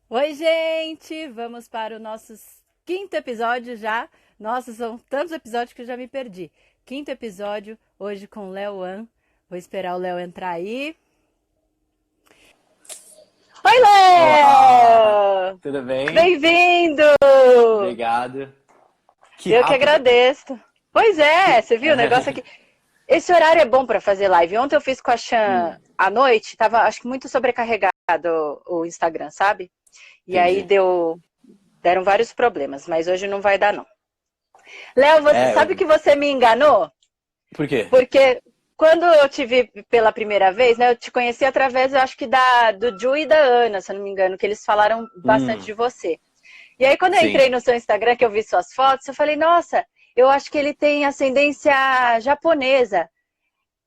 Oi, gente! Vamos para o nosso quinto episódio já. Nossa, são tantos episódios que eu já me perdi. Quinto episódio, hoje com o Léo. Vou esperar o Léo entrar aí. Oi, Olá, Léo! tudo bem? Bem-vindo! Obrigado. Que Eu que rápido. agradeço. Pois é, Que... você viu o negócio aqui? Esse horário é bom para fazer live. Ontem eu fiz com a Chan Hum, à noite, tava acho que muito sobrecarregado o Instagram, sabe? E aí entendi. deram vários problemas, mas hoje não vai dar não. Léo, você É, sabe que você me enganou? por quê? Porque quando eu te vi pela primeira vez, né, eu te conheci através, eu acho que do Ju e da Ana, se eu não me engano, que eles falaram bastante Hum, de você. E aí quando eu entrei sim. no seu Instagram, que eu vi suas fotos, eu falei, nossa, eu acho que ele tem ascendência japonesa.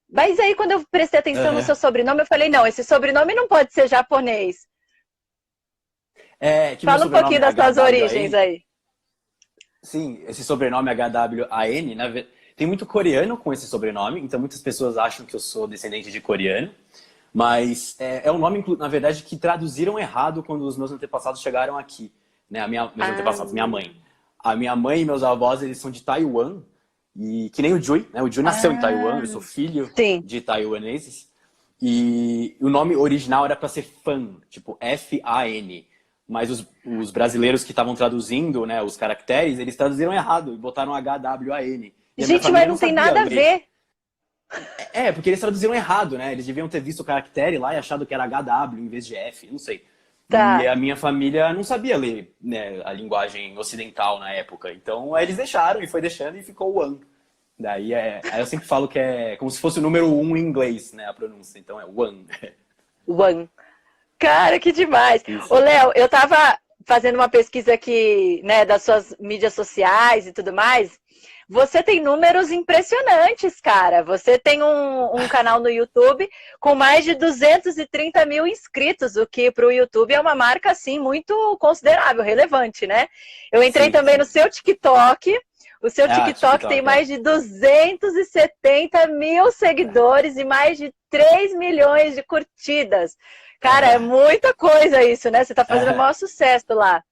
Mas aí quando eu prestei atenção no Aham. seu sobrenome, eu falei, não, esse sobrenome não pode ser japonês. É que meu Fala um sobrenome pouquinho é das suas origens HWAN. aí. Sim, esse sobrenome HWAN, tem muito coreano com esse sobrenome, então muitas pessoas acham que eu sou descendente de coreano. Mas é um nome, na verdade, que traduziram errado quando os meus antepassados chegaram aqui. Né? Meus Ah, antepassados, minha mãe. A minha mãe e meus avós, eles são de Taiwan. E que nem o Jui, né? O Jui nasceu em Taiwan, ah, eu sou filho sim. de taiwaneses. E o nome original era para ser Fan, tipo Fan. Mas os brasileiros que estavam traduzindo, né, os caracteres, eles traduziram errado e botaram HWAN. E a minha Gente, mas família não não tem sabia nada a ler. ver. É, porque eles traduziram errado, né? Eles deviam ter visto o caractere lá e achado que era HW em vez de F, não sei. E Tá. a minha família não sabia ler, né, a linguagem ocidental na época. Então aí eles deixaram e foi deixando e ficou o one. Aí eu sempre falo que é como se fosse o número um em inglês, né, a pronúncia. Então é one. One. Cara, que demais. Ô, Isso. Léo, eu tava fazendo uma pesquisa aqui, né, das suas mídias sociais e tudo mais. Você tem números impressionantes, cara. Você tem um canal no YouTube com mais de 230 mil inscritos, o que para o YouTube é uma marca, assim, muito considerável, relevante, né? Eu entrei Sim, também no sim. seu TikTok. O seu Ah, TikTok tem TikTok, é. mais de 270 mil seguidores e mais de 3 milhões de curtidas. Cara, é Aham. muita coisa isso, né? Você tá fazendo o Aham. maior sucesso lá.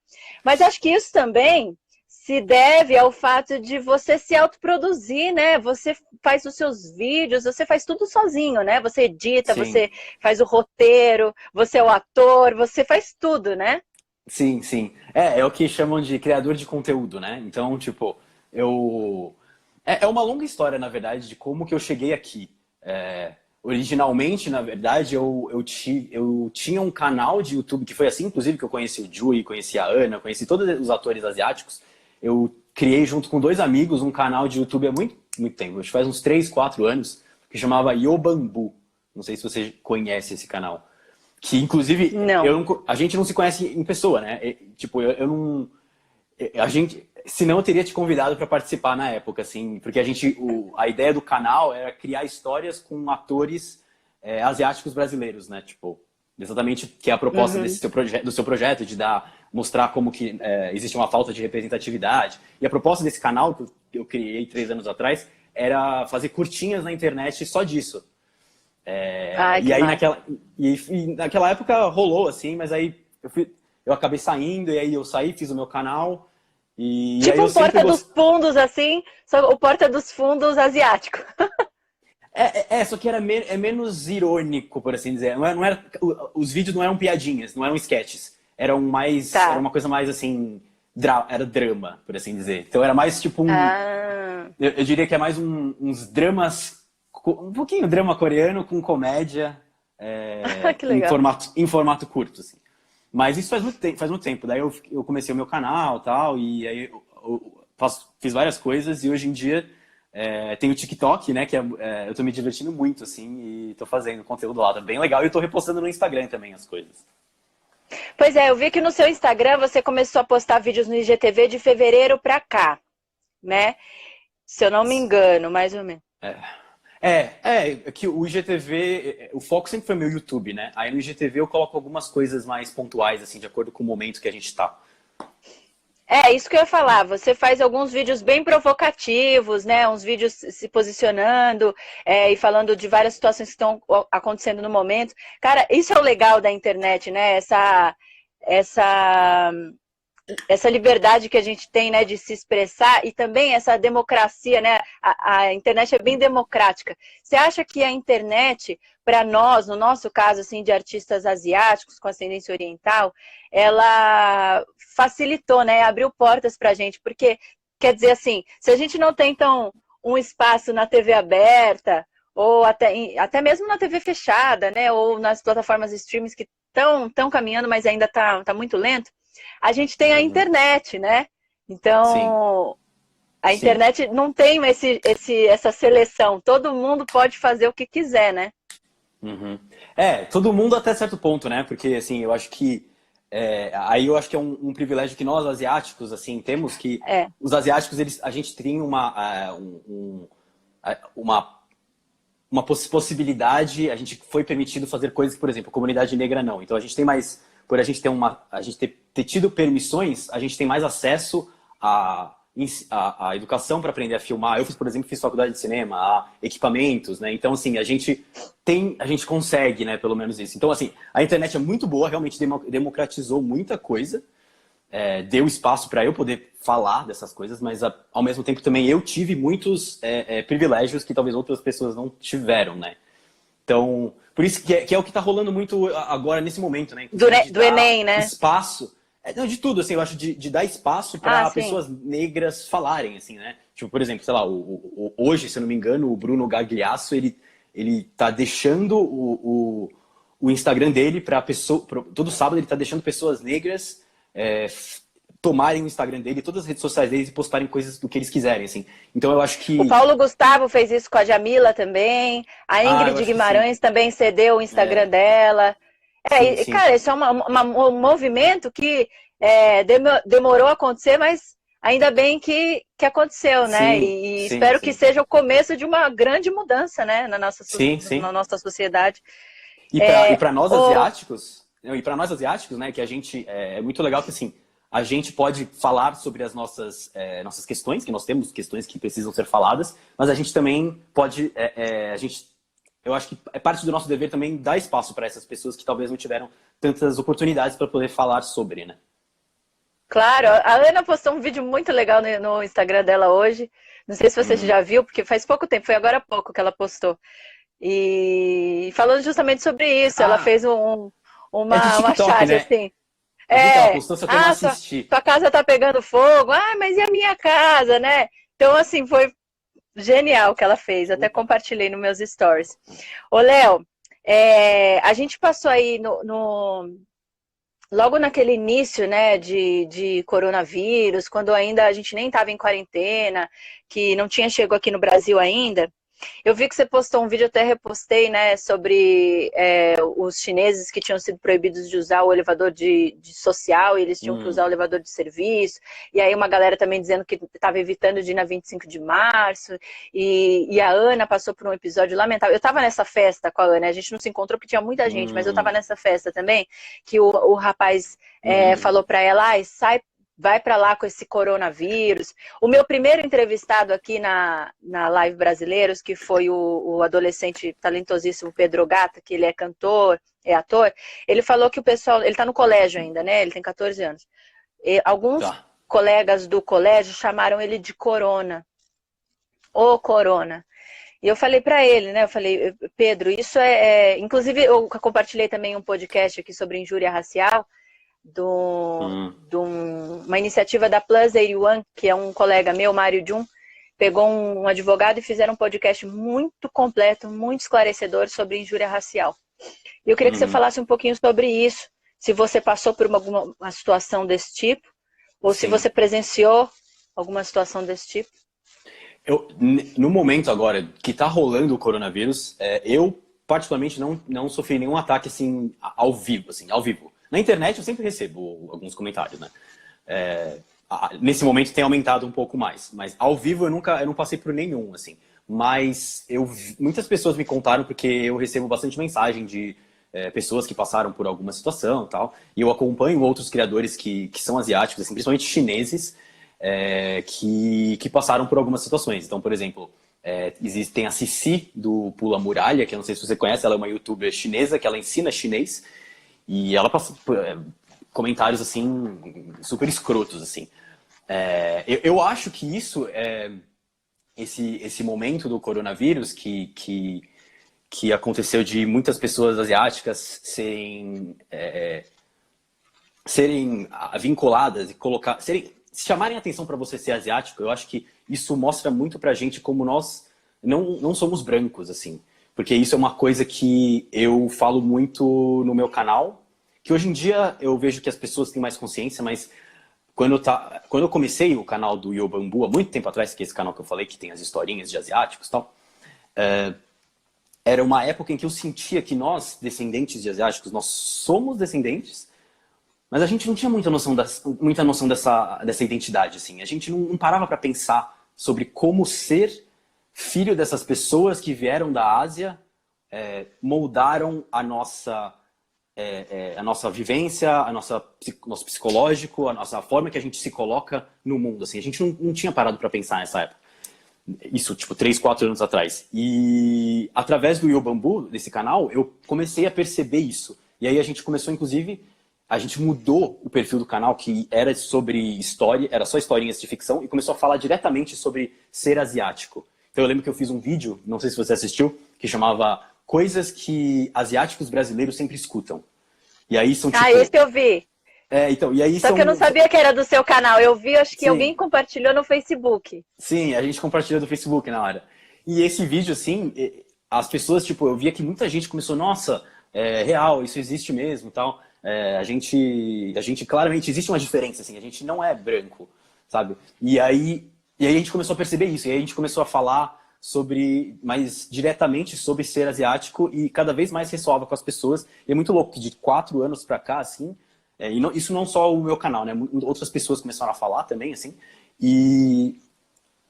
Mas acho que isso também se deve ao fato de você se autoproduzir, né? Você faz os seus vídeos, você faz tudo sozinho, né? Você edita, Sim. você faz o roteiro, você é o ator, você faz tudo, né? Sim, sim. É o que chamam de criador de conteúdo, né? Então, tipo, eu. É uma longa história, na verdade, de como que eu cheguei aqui. Originalmente, na verdade, eu tinha um canal de YouTube, que foi assim, inclusive, que eu conheci o Jui, conheci a Ana, conheci todos os atores asiáticos. Eu criei, junto com dois amigos, um canal de YouTube há muito, muito tempo, acho que faz uns 3, 4 anos, que chamava Yobambu. Não sei se você conhece esse canal. Que, inclusive, Não. a gente não se conhece em pessoa, né? Tipo, eu não. A gente. Senão eu teria te convidado para participar na época, assim, porque a ideia do canal era criar histórias com atores asiáticos brasileiros, né? Tipo, exatamente que é a proposta Uhum. do seu projeto, de mostrar como que existe uma falta de representatividade. E a proposta desse canal, que eu criei 3 anos atrás, era fazer curtinhas na internet só disso. Ai, E que aí massa. e naquela época rolou, assim, mas aí eu acabei saindo, e aí eu saí, fiz o meu canal, e aí Tipo eu um sempre Porta dos gostei. Fundos, assim, só o Porta dos Fundos asiático. Só que é menos irônico, por assim dizer. Os vídeos não eram piadinhas, não eram sketches. Era Tá. uma coisa mais assim, era drama, por assim dizer. Então era mais tipo Ah, eu diria que é mais uns dramas, um pouquinho drama coreano com comédia, que legal. em formato curto, assim. Mas isso faz muito tempo. Daí eu comecei o meu canal, tal, e aí fiz várias coisas, e hoje em dia tem o TikTok, né, eu tô me divertindo muito, assim, e tô fazendo conteúdo lá, tá bem legal, e eu tô repostando no Instagram também as coisas. Pois é, eu vi que no seu Instagram você começou a postar vídeos no IGTV de fevereiro pra cá, né? Se eu não me engano, mais ou menos. Que o IGTV, o foco sempre foi meu YouTube, né? Aí no IGTV eu coloco algumas coisas mais pontuais, assim, de acordo com o momento que a gente tá. É, isso que eu ia falar. Você faz alguns vídeos bem provocativos, né? Uns vídeos se posicionando e falando de várias situações que estão acontecendo no momento. Cara, isso é o legal da internet, né? essa liberdade que a gente tem, né, de se expressar e também essa democracia, né? A internet é bem democrática. Você acha que a internet, para nós, no nosso caso, assim, de artistas asiáticos com ascendência oriental, ela facilitou, né? Abriu portas para a gente, porque, quer dizer assim, se a gente não tem, então, um espaço na TV aberta, ou até mesmo na TV fechada, né? Ou nas plataformas de streams que estão caminhando, mas ainda tá muito lento, a gente tem a internet, né? Sim, Então, a sim. internet não tem essa seleção. Todo mundo pode fazer o que quiser, né? Uhum. Todo mundo até certo ponto, né? Porque, assim, eu acho que... aí eu acho que é um privilégio que nós, asiáticos, assim, temos que... É, Os asiáticos, a gente tem uma possibilidade, a gente foi permitido fazer coisas que, por exemplo, a comunidade negra não. Então a gente tem mais, por a gente ter tido permissões, a gente tem mais acesso à educação para aprender a filmar. Eu fiz, por exemplo, fiz faculdade de cinema, a equipamentos, né? Então assim, a gente consegue, né, pelo menos isso. Então assim, a internet é muito boa, realmente democratizou muita coisa. Deu espaço para eu poder falar dessas coisas, mas ao mesmo tempo também eu tive muitos privilégios que talvez outras pessoas não tiveram, né? Então, por isso que é o que está rolando muito agora nesse momento, né? Inclusive de do dar Enem, né? espaço, não, de tudo, assim, eu acho de dar espaço Ah, para sim. pessoas negras falarem, assim, né? Tipo, por exemplo, sei lá, hoje, se eu não me engano, o Bruno Gagliasso, ele tá deixando o Instagram dele para pessoa, todo sábado ele tá deixando pessoas negras tomarem o Instagram dele, todas as redes sociais deles e postarem coisas do que eles quiserem, assim. Então eu acho O que... Paulo Gustavo fez isso com a Jamila também. A eu Ingrid acho que sim. Guimarães também cedeu o Instagram dela. Sim, sim. Cara, isso é um movimento que demorou a acontecer, mas ainda bem que aconteceu, né? Sim, E sim, espero que sim. seja o começo de uma grande mudança, né, Sim, na sim. nossa sociedade. E É, para nós o, asiáticos, né, que a gente é muito legal que assim, a gente pode falar sobre as nossas questões, que nós temos questões que precisam ser faladas, mas a gente também pode, eu acho que é parte do nosso dever também dar espaço para essas pessoas que talvez não tiveram tantas oportunidades para poder falar sobre, né? claro, a Ana postou um vídeo muito legal no Instagram dela hoje. Não sei se você Uhum. já viu, porque faz pouco tempo, foi agora há pouco que ela postou. E falando justamente sobre isso, ela Ah, fez é de uma TikTok, charge né? assim. Eu vi que ela postou, só que eu não Sua, assisti. sua casa tá pegando fogo. Ah, mas e a minha casa, né? Então, assim, foi genial o que ela fez. Até compartilhei nos meus stories. Ô, Léo, a gente passou aí logo naquele início, né, de coronavírus, quando ainda a gente nem estava em quarentena, que não tinha chegado aqui no Brasil ainda. Eu vi que você postou um vídeo, até repostei, né, sobre os chineses que tinham sido proibidos de usar o elevador de social, e eles tinham que usar o elevador de serviço, e aí uma galera também dizendo que estava evitando de ir na 25 de março, e a Ana passou por um episódio lamentável. Eu estava nessa festa com a Ana, a gente não se encontrou porque tinha muita gente, mas eu estava Hum, nessa festa também, que o rapaz uhum, falou para ela, sai, vai para lá com esse coronavírus. O meu primeiro entrevistado aqui na Live Brasileiros, que foi o adolescente talentosíssimo Pedro Gata, que ele é cantor, é ator, ele falou que o pessoal, ele está no colégio ainda, né? Ele tem 14 anos. E alguns tá. colegas do colégio chamaram ele de Corona. Ô, Corona. E eu falei para ele, né? Eu falei, Pedro, isso inclusive, eu compartilhei também um podcast aqui sobre injúria racial, Hum, uma iniciativa da Plus 81, que é um colega meu, Mário Jun, pegou um advogado e fizeram um podcast muito completo, muito esclarecedor sobre injúria racial. E eu queria que você uhum, falasse um pouquinho sobre isso, se você passou por uma situação desse tipo, ou se sim. você presenciou alguma situação desse tipo. No momento agora que tá rolando o coronavírus, eu particularmente não sofri nenhum ataque assim ao vivo, assim, ao vivo. Na internet eu sempre recebo alguns comentários, né? Nesse momento tem aumentado um pouco mais, mas ao vivo eu não passei por nenhum, assim. Mas muitas pessoas me contaram porque eu recebo bastante mensagem de pessoas que passaram por alguma situação e tal. E eu acompanho outros criadores que são asiáticos, assim, principalmente chineses, que passaram por algumas situações. Então, por exemplo, tem a Cici do Pula Muralha, que eu não sei se você conhece, ela é uma youtuber chinesa que ela ensina chinês e ela comentários, assim, super escrotos, assim. Eu acho que isso esse momento do coronavírus que aconteceu de muitas pessoas asiáticas serem vinculadas e se chamarem atenção para você ser asiático. Eu acho que isso mostra muito pra gente como nós não somos brancos, assim. Porque isso é uma coisa que eu falo muito no meu canal, que hoje em dia eu vejo que as pessoas têm mais consciência, mas quando eu comecei o canal do Yo Bambu, há muito tempo atrás, que é esse canal que eu falei, que tem as historinhas de asiáticos e tal, era uma época em que eu sentia que nós, descendentes de asiáticos, nós somos descendentes, mas a gente não tinha muita noção dessa identidade, assim. A gente não parava para pensar sobre como ser filho dessas pessoas que vieram da Ásia, moldaram a nossa vivência, nosso psicológico, a nossa forma que a gente se coloca no mundo, assim. A gente não tinha parado para pensar nessa época. Isso, tipo, 3, 4 anos atrás. E através do Yo Bambu, desse canal, eu comecei a perceber isso. E aí a gente começou, inclusive, a gente mudou o perfil do canal, que era sobre história, era só historinhas de ficção, e começou a falar diretamente sobre ser asiático. Então eu lembro que eu fiz um vídeo, não sei se você assistiu, que chamava Coisas que Asiáticos Brasileiros Sempre Escutam. E aí são tipo... esse eu vi. Então, e aí Só que eu não sabia que era do seu canal. Eu vi, acho que Sim. Alguém compartilhou no Facebook. Sim, a gente compartilhou do Facebook na hora. E esse vídeo, assim, as pessoas, tipo, eu via que muita gente começou, nossa, é real, isso existe mesmo e tal. A gente claramente, existe uma diferença, assim, a gente não é branco, sabe? E aí a gente começou a perceber isso, e aí a gente começou a falar mais diretamente sobre ser asiático, e cada vez mais ressoava com as pessoas. E é muito louco que de 4 anos pra cá, assim, isso não só o meu canal, né? Outras pessoas começaram a falar também, assim, e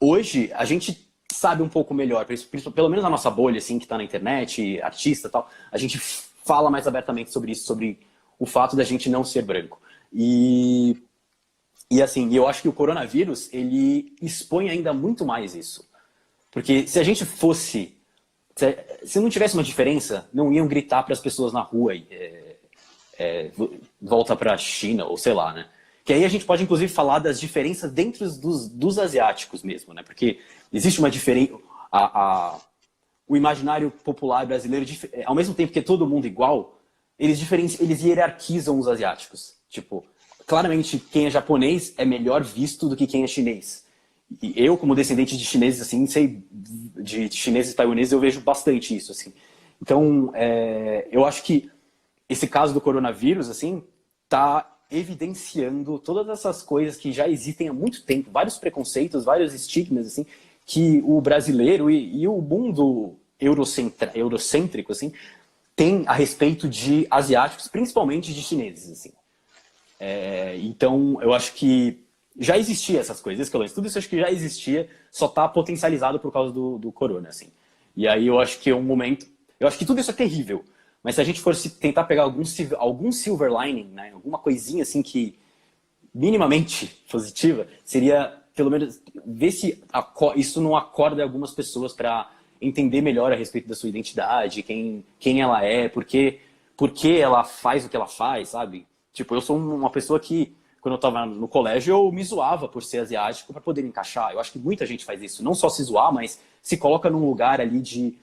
hoje a gente sabe um pouco melhor, pelo menos na nossa bolha, assim, que tá na internet, artista e tal, a gente fala mais abertamente sobre isso, sobre o fato da gente não ser branco. E assim, eu acho que o coronavírus, ele expõe ainda muito mais isso. Porque se a gente fosse... Se não tivesse uma diferença, não iam gritar para as pessoas na rua volta para a China, ou sei lá, né? Que aí a gente pode, inclusive, falar das diferenças dentro dos asiáticos mesmo, né? Porque existe uma diferença... O imaginário popular brasileiro, ao mesmo tempo que é todo mundo igual, eles hierarquizam os asiáticos. Tipo, claramente, quem é japonês é melhor visto do que quem é chinês. E eu, como descendente de chineses, assim, de chineses e taiwaneses, eu vejo bastante isso, assim. Então, eu acho que esse caso do coronavírus, assim, tá evidenciando todas essas coisas que já existem há muito tempo, vários preconceitos, vários estigmas, assim, que o brasileiro e o mundo eurocêntrico, assim, tem a respeito de asiáticos, principalmente de chineses, assim. Então, eu acho que já existia essas coisas, tudo isso acho que já existia, só está potencializado por causa do corona, assim. E aí eu acho que é um momento... Eu acho que tudo isso é terrível, mas se a gente fosse tentar pegar algum silver lining, né, alguma coisinha assim que minimamente positiva, seria pelo menos ver se isso não acorda algumas pessoas para entender melhor a respeito da sua identidade, quem ela é, por que ela faz o que ela faz, sabe? Tipo, eu sou uma pessoa que, quando eu tava no colégio, eu me zoava por ser asiático para poder encaixar. Eu acho que muita gente faz isso. Não só se zoar, mas se coloca num lugar ali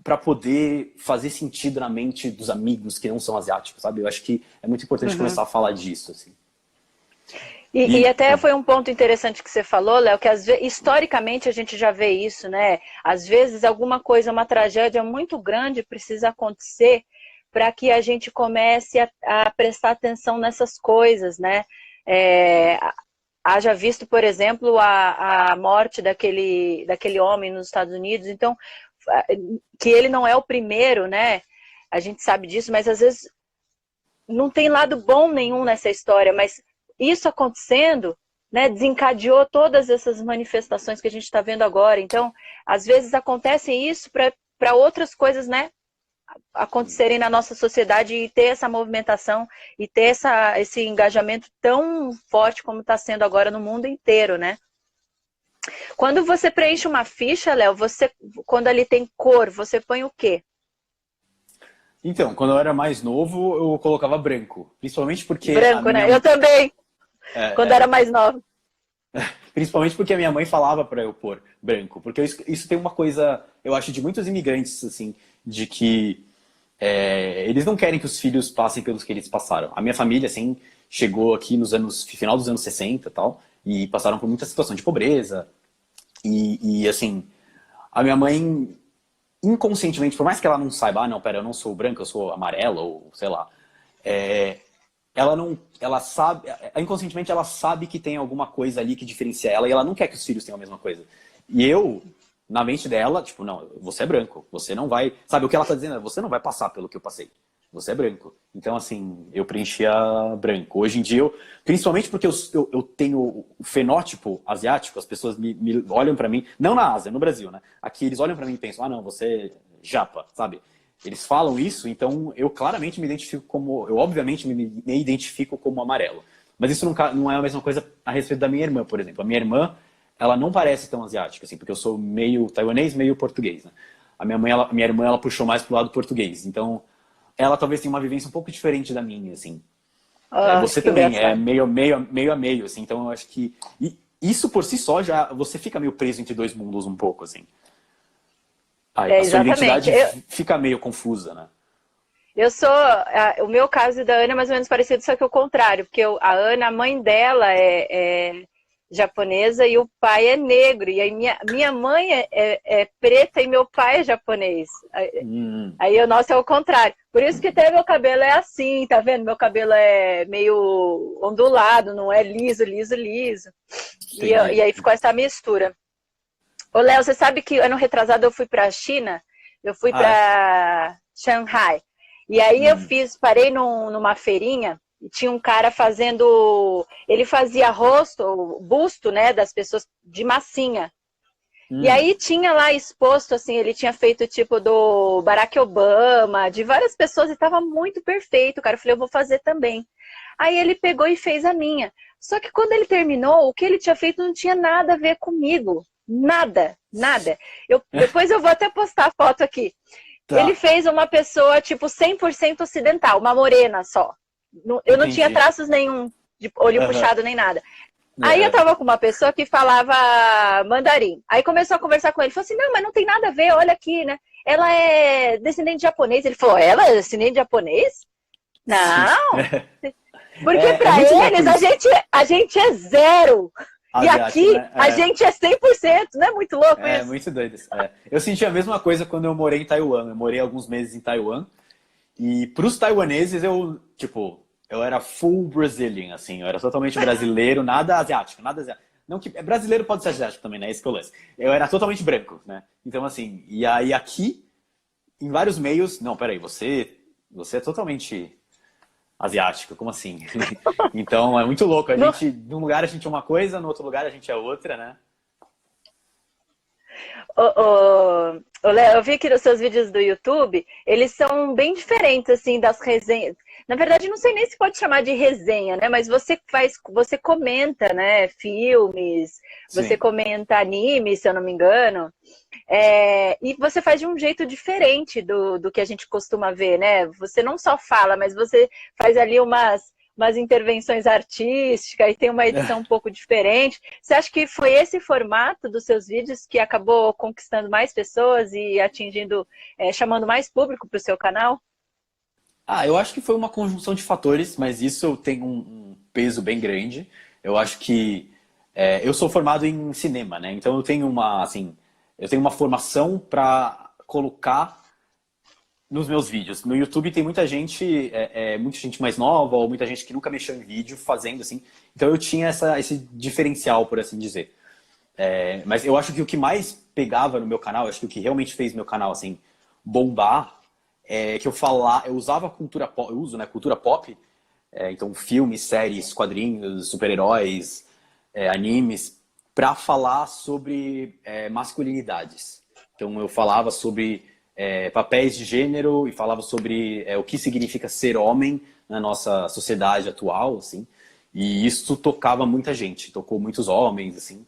para poder fazer sentido na mente dos amigos que não são asiáticos, sabe? Eu acho que é muito importante começar a falar disso, assim. E até foi um ponto interessante que você falou, Léo, que historicamente a gente já vê isso, né? Às vezes alguma coisa, uma tragédia muito grande precisa acontecer para que a gente comece a prestar atenção nessas coisas, né? Haja visto, por exemplo, a morte daquele homem nos Estados Unidos, então, que ele não é o primeiro, né? A gente sabe disso, mas às vezes não tem lado bom nenhum nessa história, mas isso acontecendo, né, desencadeou todas essas manifestações que a gente está vendo agora. Então, às vezes acontece isso para outras coisas, né, acontecerem na nossa sociedade e ter essa movimentação e ter esse engajamento tão forte como está sendo agora no mundo inteiro, né? Quando você preenche uma ficha, Léo, quando ali tem cor, você põe o quê? Então, quando eu era mais novo, eu colocava branco. Principalmente porque a Branco, minha, né? Eu também, quando é, era mais nova. principalmente porque a minha mãe falava para eu pôr branco. Porque isso tem uma coisa, eu acho, de muitos imigrantes, assim, de que eles não querem que os filhos passem pelos que eles passaram. A minha família, assim, chegou aqui final dos anos 60 e tal, e passaram por muita situação de pobreza. Assim, a minha mãe, inconscientemente, por mais que ela não saiba, ah, não, pera, eu não sou branco, eu sou amarelo, ou sei lá, é, ela não, ela sabe, inconscientemente ela sabe que tem alguma coisa ali que diferencia ela e ela não quer que os filhos tenham a mesma coisa. E eu, na mente dela, tipo, não, você é branco, você não vai, sabe o que ela tá dizendo? Você não vai passar pelo que eu passei. Você é branco. Então, assim, eu preenchia branco. Hoje em dia, principalmente porque eu tenho o fenótipo asiático, as pessoas me olham pra mim, não na Ásia, no Brasil, né? Aqui eles olham pra mim e pensam, ah, não, você é japa, sabe? Eles falam isso, então eu claramente me identifico como. Eu, obviamente, me identifico como amarelo. Mas isso não é a mesma coisa a respeito da minha irmã, por exemplo. A minha irmã, ela não parece tão asiática, assim, porque eu sou meio taiwanês, meio português, né? A minha irmã, ela puxou mais pro lado português. Então, ela talvez tenha uma vivência um pouco diferente da minha, assim. Ah, Você que também é engraçado. meio a meio, assim. Então, eu acho que isso por si só já você fica meio preso entre dois mundos um pouco, assim. É, A sua exatamente. identidade fica meio confusa, né? Eu sou. O meu caso e da Ana é mais ou menos parecido, só que o contrário, porque a Ana, a mãe dela é japonesa e o pai é negro. E aí minha mãe é preta e meu pai é japonês. Hum, Aí o nosso é o contrário. Por isso que até meu cabelo é assim, tá vendo? Meu cabelo é meio ondulado, não é liso, liso, liso. E entendi. aí ficou essa mistura. Ô, Léo, você sabe que ano retrasado eu fui pra China, eu fui Ah, é? pra Shanghai. E aí eu Hum, parei numa feirinha e tinha um cara fazendo, ele fazia rosto, busto, né, das pessoas de massinha. E hum, aí tinha lá exposto, assim, ele tinha feito tipo do Barack Obama, de várias pessoas, e tava muito perfeito, cara. Eu falei, eu vou fazer também. Aí ele pegou e fez a minha. Só que quando ele terminou, o que ele tinha feito não tinha nada a ver comigo. Nada, nada. Depois eu vou até postar a foto aqui. Ele tá, fez uma pessoa, tipo, 100% ocidental, uma morena só. Eu não tinha entendi. traços nenhum de olho Aham, puxado nem nada. Aí eu aham. tava com uma pessoa que falava mandarim. Aí começou a conversar com ele. Falou assim, não, mas não tem nada a ver, olha aqui, né? Ela é descendente de japonês. Ele falou, ela é descendente de japonês? Sim. Não. Porque É para muito louco eles isso. a gente é zero. E Asiático, aqui né? a gente é 100%. Não é muito louco É isso? muito doido isso. Eu senti a mesma coisa quando eu morei em Taiwan. Eu morei alguns meses em Taiwan. E pros taiwaneses, eu era full Brazilian, assim. Eu era totalmente brasileiro, nada asiático, nada asiático. Não que, brasileiro pode ser asiático também, né? Esse que é o lance. Eu era totalmente branco, né? Então, assim, e aí aqui, em vários meios, não, peraí, você é totalmente asiático, como assim? Então, é muito louco. A Não, gente, num lugar a gente é uma coisa, no outro lugar a gente é outra, né? Léo, eu vi que nos seus vídeos do YouTube, eles são bem diferentes, assim, das resenhas. Na verdade, não sei nem se pode chamar de resenha, né? Mas você comenta, né? Filmes, você Sim. comenta anime, se eu não me engano. E você faz de um jeito diferente do que a gente costuma ver, né? Você não só fala, mas você faz ali umas intervenções artísticas e tem uma edição um pouco diferente. Você acha que foi esse formato dos seus vídeos que acabou conquistando mais pessoas e atingindo, chamando mais público para o seu canal? Ah, eu acho que foi uma conjunção de fatores, mas isso tem um peso bem grande. Eu acho que eu sou formado em cinema, né? Então eu tenho uma formação para colocar nos meus vídeos. No YouTube tem muita gente mais nova ou muita gente que nunca mexeu em vídeo fazendo assim. Então eu tinha esse diferencial, por assim dizer. Mas eu acho que o que mais pegava no meu canal, acho que o que realmente fez meu canal assim bombar, é que eu usava cultura pop, eu uso, né, cultura pop, então filmes, séries, quadrinhos, super-heróis, animes, para falar sobre masculinidades. Então eu falava sobre papéis de gênero e falava sobre o que significa ser homem na nossa sociedade atual, assim. E isso tocava muita gente, tocou muitos homens, assim.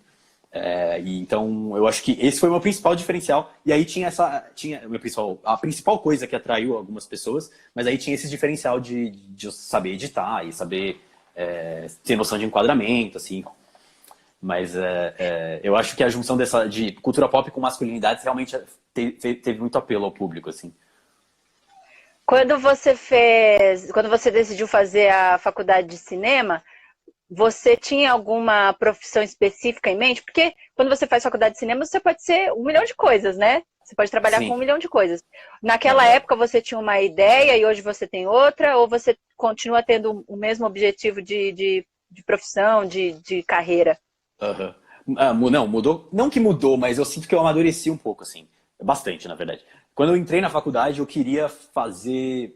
E então, eu acho que esse foi o meu principal diferencial. E aí a principal coisa que atraiu algumas pessoas, mas aí tinha esse diferencial de eu saber editar e saber ter noção de enquadramento, assim. Mas eu acho que a junção de cultura pop com masculinidade realmente teve muito apelo ao público, assim. Quando você decidiu fazer a faculdade de cinema, você tinha alguma profissão específica em mente? Porque quando você faz faculdade de cinema, você pode ser um milhão de coisas, né? Você pode trabalhar com Sim. um milhão de coisas. Naquela época você tinha uma ideia e hoje você tem outra? Ou você continua tendo o mesmo objetivo de profissão, de carreira? Aham. Não, mudou. Não que mudou, mas eu sinto que eu amadureci um pouco, assim. Bastante, na verdade. Quando eu entrei na faculdade, eu queria fazer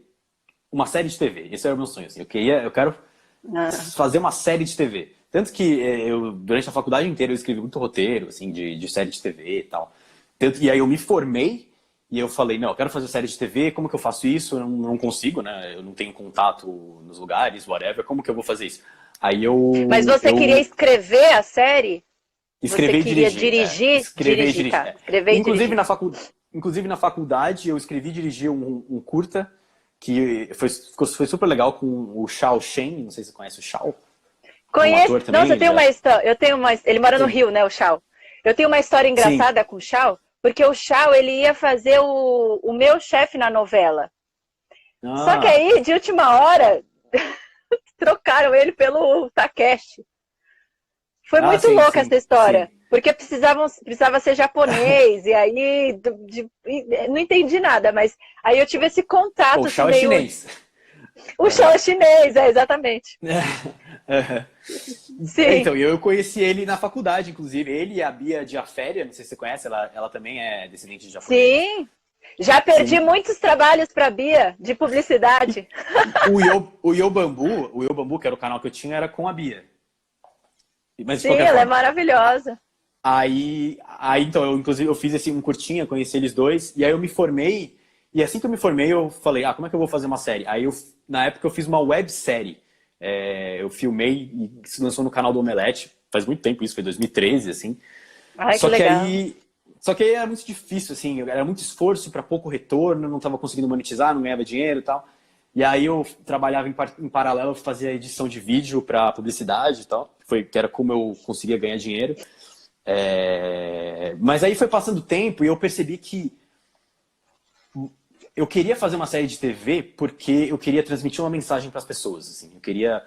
uma série de TV. Esse era o meu sonho, assim. Eu quero Ah, fazer uma série de TV. Tanto que durante a faculdade inteira, eu escrevi muito roteiro, assim, de série de TV e tal. E aí eu me formei e eu falei, não, eu quero fazer série de TV, como que eu faço isso? Eu não consigo, né? Eu não tenho contato nos lugares, whatever, como que eu vou fazer isso? Aí mas você queria escrever a série? Você escrever e queria dirigir. dirigir? Escrever e Dirigir, dirigir. cara. Escrever e dirigir. Inclusive na faculdade, eu escrevi e dirigi um curta que foi super legal com o Shao Shen, não sei se você conhece o Shao. É um Conheço. ator também. Nossa, eu tenho uma. Ele mora no Sim. Rio, né, o Shao? Eu tenho uma história Sim. engraçada com o Shao, porque o Shao, ele ia fazer o meu chefe na novela. Só que Ah, aí, de última hora, trocaram ele pelo Takeshi. Foi muito sim, louca essa sim, história. sim. Porque precisava ser japonês, e aí não entendi nada, mas aí eu tive esse O contato assim, Shao é meio. chinês. O Shao é chinês, exatamente. Sim, Então, eu conheci ele na faculdade, inclusive. Ele e a Bia Diaféria, não sei se você conhece, ela também é descendente de japoneses. sim. Já perdi Sim. muitos trabalhos para Bia de publicidade. O Yo Bambu, que era o canal que eu tinha, era com a Bia. Mas de Sim, qualquer ela é forma. maravilhosa. Aí então, inclusive, eu fiz um curtinha, conheci eles dois, e aí eu me formei, e assim que eu me formei, eu falei, como é que eu vou fazer uma série? Na época, eu fiz uma websérie. Eu filmei e se lançou no canal do Omelete, faz muito tempo isso, foi 2013, assim. Ai, que Só que legal. aí, só que aí era muito difícil, assim, era muito esforço para pouco retorno, não estava conseguindo monetizar, não ganhava dinheiro e tal. E aí eu trabalhava em paralelo, eu fazia edição de vídeo para publicidade e tal, que era como eu conseguia ganhar dinheiro. Mas aí foi passando o tempo e eu percebi que eu queria fazer uma série de TV porque eu queria transmitir uma mensagem para as pessoas. Assim.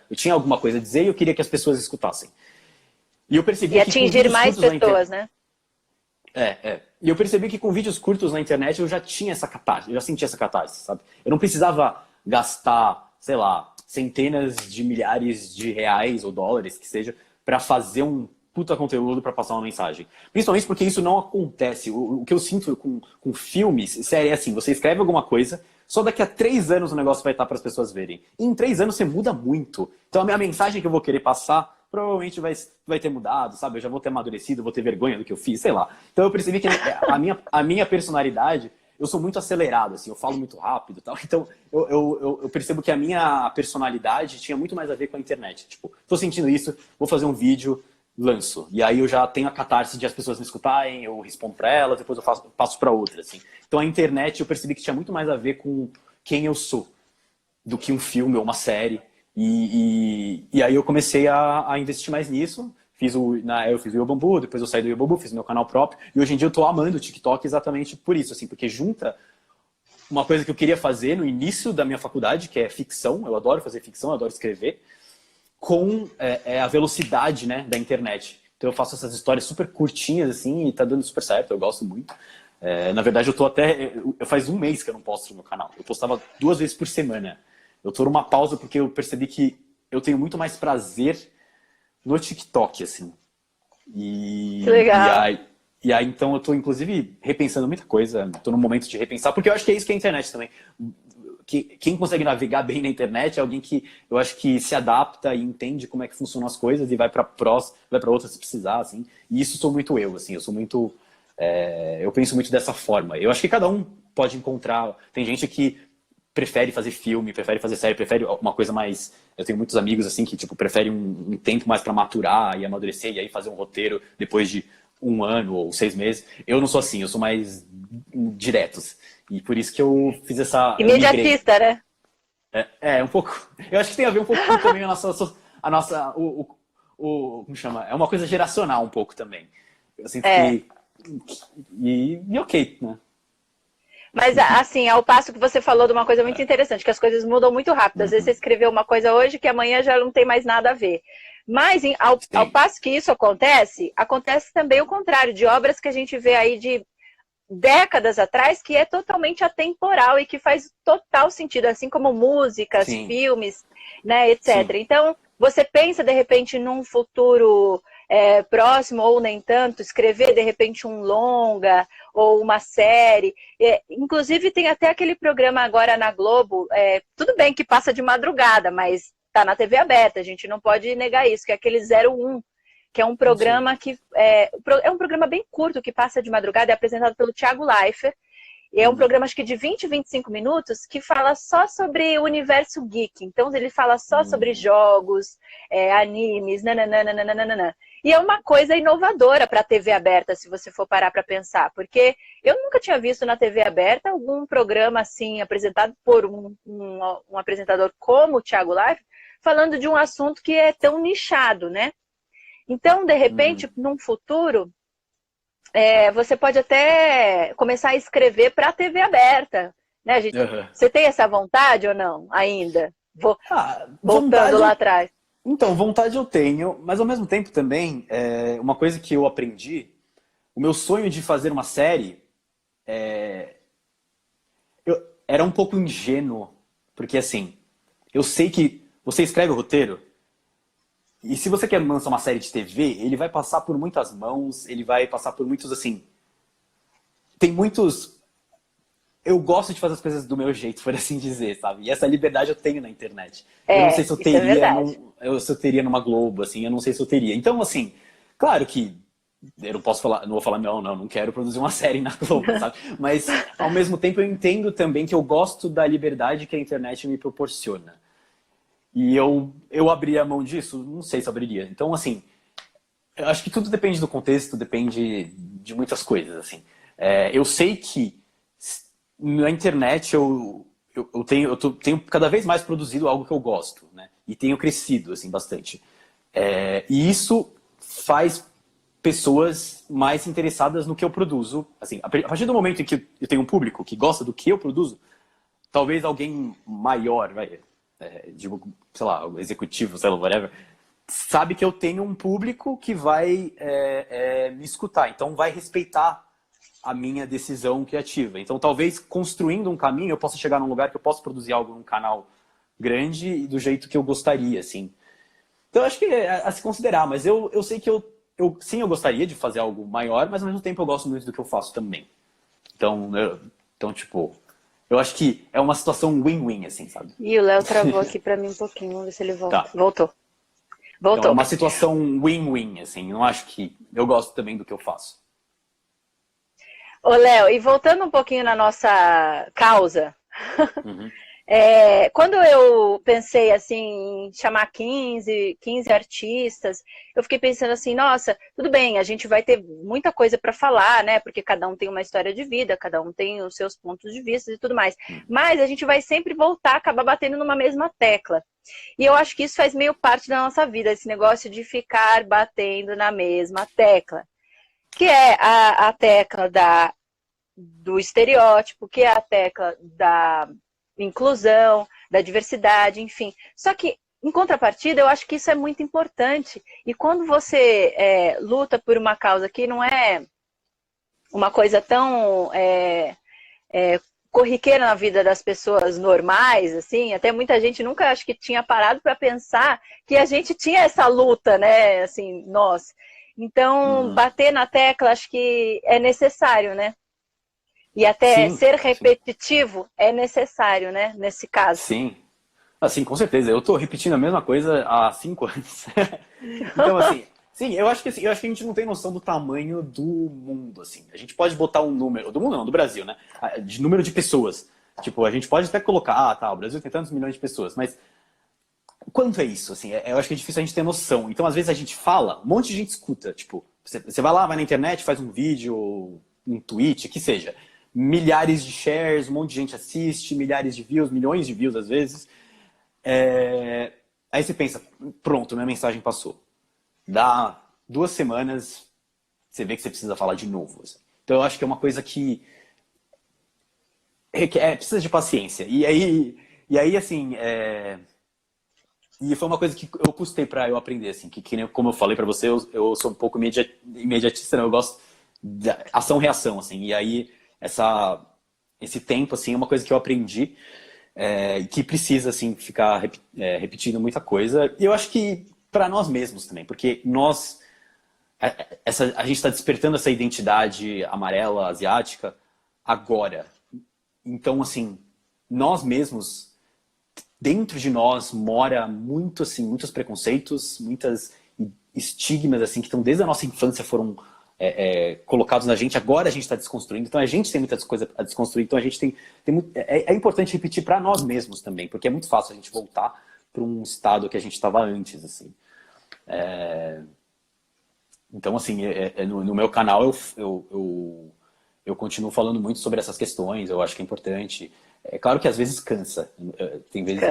Eu tinha alguma coisa a dizer e eu queria que as pessoas escutassem. E eu percebi E que com atingir vídeos mais curtos na pessoas, internet. né? E eu percebi que com vídeos curtos na internet eu já tinha essa catarse, eu já sentia essa catarse, sabe? Eu não precisava gastar, sei lá, centenas de milhares de reais ou dólares, que seja, para fazer um puta conteúdo para passar uma mensagem. Principalmente porque isso não acontece. O que eu sinto com filmes, série, é assim, você escreve alguma coisa, só daqui a 3 anos o negócio vai estar para as pessoas verem. E em 3 anos você muda muito. Então a minha mensagem que eu vou querer passar provavelmente vai ter mudado, sabe? Eu já vou ter amadurecido, vou ter vergonha do que eu fiz, sei lá. Então eu percebi que a minha personalidade, eu sou muito acelerado, assim, eu falo muito rápido e tal. Então eu percebo que a minha personalidade tinha muito mais a ver com a internet. Tipo, tô sentindo isso, vou fazer um vídeo, lanço. E aí eu já tenho a catarse de as pessoas me escutarem, eu respondo para elas, depois eu passo para outras, assim. Então a internet eu percebi que tinha muito mais a ver com quem eu sou do que um filme ou uma série. E aí eu comecei a investir mais nisso. Eu fiz o Yobambu, depois eu saí do Yobambu, fiz meu canal próprio. E hoje em dia eu tô amando o TikTok exatamente por isso, assim, porque junta uma coisa que eu queria fazer no início da minha faculdade, que é ficção. Eu adoro fazer ficção, eu adoro escrever, com a velocidade, né, da internet. Então eu faço essas histórias super curtinhas, assim, e tá dando super certo, eu gosto muito. Na verdade, faz um mês que eu não posto no meu canal. Eu postava 2 vezes por semana. Eu tô numa pausa porque eu percebi que eu tenho muito mais prazer no TikTok, assim. Que legal. E aí, então, eu tô, inclusive, repensando muita coisa. Tô num momento de repensar, porque eu acho que é isso que é a internet também. Quem consegue navegar bem na internet é alguém que eu acho que se adapta e entende como é que funcionam as coisas e vai para outras se precisar, assim. E isso sou muito eu, assim. Eu sou muito... eu penso muito dessa forma. Eu acho que cada um pode encontrar... Tem gente que prefere fazer filme, prefere fazer série, prefere uma coisa mais... Eu tenho muitos amigos, assim, que, tipo, preferem um tempo mais pra maturar e amadurecer e aí fazer um roteiro depois de 1 ano ou 6 meses. Eu não sou assim, eu sou mais diretos. E por isso que eu fiz essa... Eu migrei. Imediatista, né? Um pouco... Eu acho que tem a ver um pouco com também como chama? É uma coisa geracional um pouco também. Eu sinto que... E ok, né? Mas, assim, ao passo que você falou de uma coisa muito interessante, que as coisas mudam muito rápido. Às vezes você escreveu uma coisa hoje que amanhã já não tem mais nada a ver. Mas, ao passo que isso acontece também o contrário, de obras que a gente vê aí de décadas atrás, que é totalmente atemporal e que faz total sentido, assim como músicas, filmes, né, etc. Sim. Então, você pensa, de repente, num futuro próximo ou nem tanto, escrever, de repente, um longa ou uma série. Inclusive, tem até aquele programa agora na Globo, tudo bem que passa de madrugada, mas tá na TV aberta, a gente não pode negar isso, que é aquele 01, que é um programa que é um programa bem curto, que passa de madrugada, é apresentado pelo Thiago Leifert. E é um programa, acho que de 20, 25 minutos, que fala só sobre o universo geek. Então, ele fala só sobre jogos, animes, nananana. E é uma coisa inovadora para a TV aberta, se você for parar para pensar. Porque eu nunca tinha visto na TV aberta algum programa assim, apresentado por um apresentador como o Thiago Leifert, falando de um assunto que é tão nichado, né? Então, de repente, num futuro... você pode até começar a escrever para a TV aberta, né, gente? Você tem essa vontade ou não ainda? Voltando lá atrás. Então, vontade eu tenho, mas ao mesmo tempo também, uma coisa que eu aprendi, o meu sonho de fazer uma série era um pouco ingênuo, porque assim, eu sei que você escreve o roteiro, e se você quer lançar uma série de TV, ele vai passar por muitas mãos, ele vai passar por muitos, assim... Tem muitos... Eu gosto de fazer as coisas do meu jeito, por assim dizer, sabe? E essa liberdade eu tenho na internet. Eu não sei se eu teria, se eu teria numa Globo, assim, eu não sei se eu teria. Então, assim, claro que eu não posso falar, não vou falar, não quero produzir uma série na Globo, sabe? Mas, ao mesmo tempo, eu entendo também que eu gosto da liberdade que a internet me proporciona. E eu abrir a mão disso? Não sei se abriria. Então, assim, eu acho que tudo depende do contexto, depende de muitas coisas, assim. Eu sei que na internet eu tenho cada vez mais produzido algo que eu gosto, né? E tenho crescido, assim, bastante. E isso faz pessoas mais interessadas no que eu produzo. Assim, a partir do momento em que eu tenho um público que gosta do que eu produzo, talvez alguém maior, digo, sei lá, executivo, sei lá, whatever, sabe que eu tenho um público que vai me escutar, então vai respeitar a minha decisão criativa. Então, talvez construindo um caminho, eu possa chegar num lugar que eu possa produzir algo num canal grande e do jeito que eu gostaria, assim. Então, eu acho que é a se considerar, mas eu sei que sim, eu gostaria de fazer algo maior, mas ao mesmo tempo eu gosto muito do que eu faço também. Então tipo... Eu acho que é uma situação win-win, assim, sabe? E o Léo travou aqui pra mim um pouquinho, vamos ver se ele volta. Tá. Voltou. Então, é uma situação win-win, assim. Não acho que... Eu gosto também do que eu faço. Ô, Léo, e voltando um pouquinho na nossa causa, quando eu pensei assim, em chamar 15 artistas, eu fiquei pensando assim, nossa, tudo bem, a gente vai ter muita coisa para falar, né? Porque cada um tem uma história de vida, cada um tem os seus pontos de vista e tudo mais. Mas a gente vai sempre voltar, acabar batendo numa mesma tecla. E eu acho que isso faz meio parte da nossa vida, esse negócio de ficar batendo na mesma tecla. Que é a tecla do estereótipo, que é a tecla da inclusão, da diversidade, enfim. Só que, em contrapartida, eu acho que isso é muito importante. E quando você luta por uma causa que não é uma coisa tão corriqueira na vida das pessoas normais, assim, até muita gente nunca acho que tinha parado para pensar que a gente tinha essa luta, né, assim, nós. Então, bater na tecla acho que é necessário, né? E até ser repetitivo é necessário, né? Nesse caso. Sim. Assim, com certeza. Eu tô repetindo a mesma coisa há 5 anos. Então, assim, sim, eu acho que a gente não tem noção do tamanho do mundo, assim. A gente pode botar um número, do mundo não, do Brasil, né? De número de pessoas. Tipo, a gente pode até colocar, tá, o Brasil tem tantos milhões de pessoas, mas quanto é isso, assim? Eu acho que é difícil a gente ter noção. Então, às vezes a gente fala, um monte de gente escuta, tipo, você vai lá, vai na internet, faz um vídeo, um tweet, que seja. Milhares de shares, um monte de gente assiste, milhares de views, milhões de views às vezes. Aí você pensa, pronto, minha mensagem passou. Dá 2 semanas, você vê que você precisa falar de novo. Assim. Então eu acho que é uma coisa que precisa de paciência. E aí assim, e foi uma coisa que eu custei para eu aprender, assim, como eu falei para você, eu sou um pouco imediatista, né? Eu gosto da ação-reação, assim. E aí esse tempo, assim, é uma coisa que eu aprendi. Que precisa assim ficar repetindo muita coisa, e eu acho que para nós mesmos também, porque a gente está despertando essa identidade amarela asiática agora. Então, assim, nós mesmos, dentro de nós mora muito assim, muitos preconceitos, muitas estigmas assim que estão desde a nossa infância foram colocados na gente, agora a gente está desconstruindo, então a gente tem muitas coisas a desconstruir, então a gente tem é importante repetir para nós mesmos também, porque é muito fácil a gente voltar para um estado que a gente estava antes, assim. Então, assim, no meu canal eu continuo falando muito sobre essas questões, eu acho que é importante. É claro que às vezes cansa, tem vezes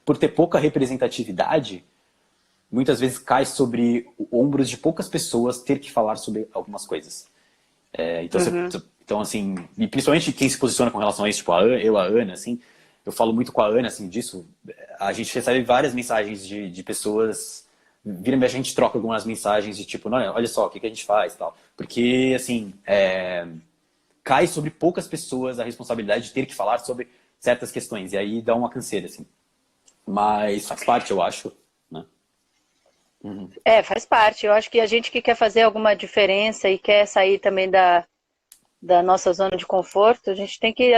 por ter pouca representatividade, muitas vezes cai sobre ombros de poucas pessoas ter que falar sobre algumas coisas. Então, assim, e principalmente quem se posiciona com relação a isso, tipo, a Ana, assim, eu falo muito com a Ana, assim, disso. A gente recebe várias mensagens de pessoas, vira e mexe, a gente troca algumas mensagens de tipo, não, olha só, o que a gente faz e tal. Porque, assim, cai sobre poucas pessoas a responsabilidade de ter que falar sobre certas questões. E aí dá uma canseira, assim. Mas faz parte, eu acho. Faz parte. Eu acho que a gente que quer fazer alguma diferença e quer sair também da nossa zona de conforto, a gente tem que,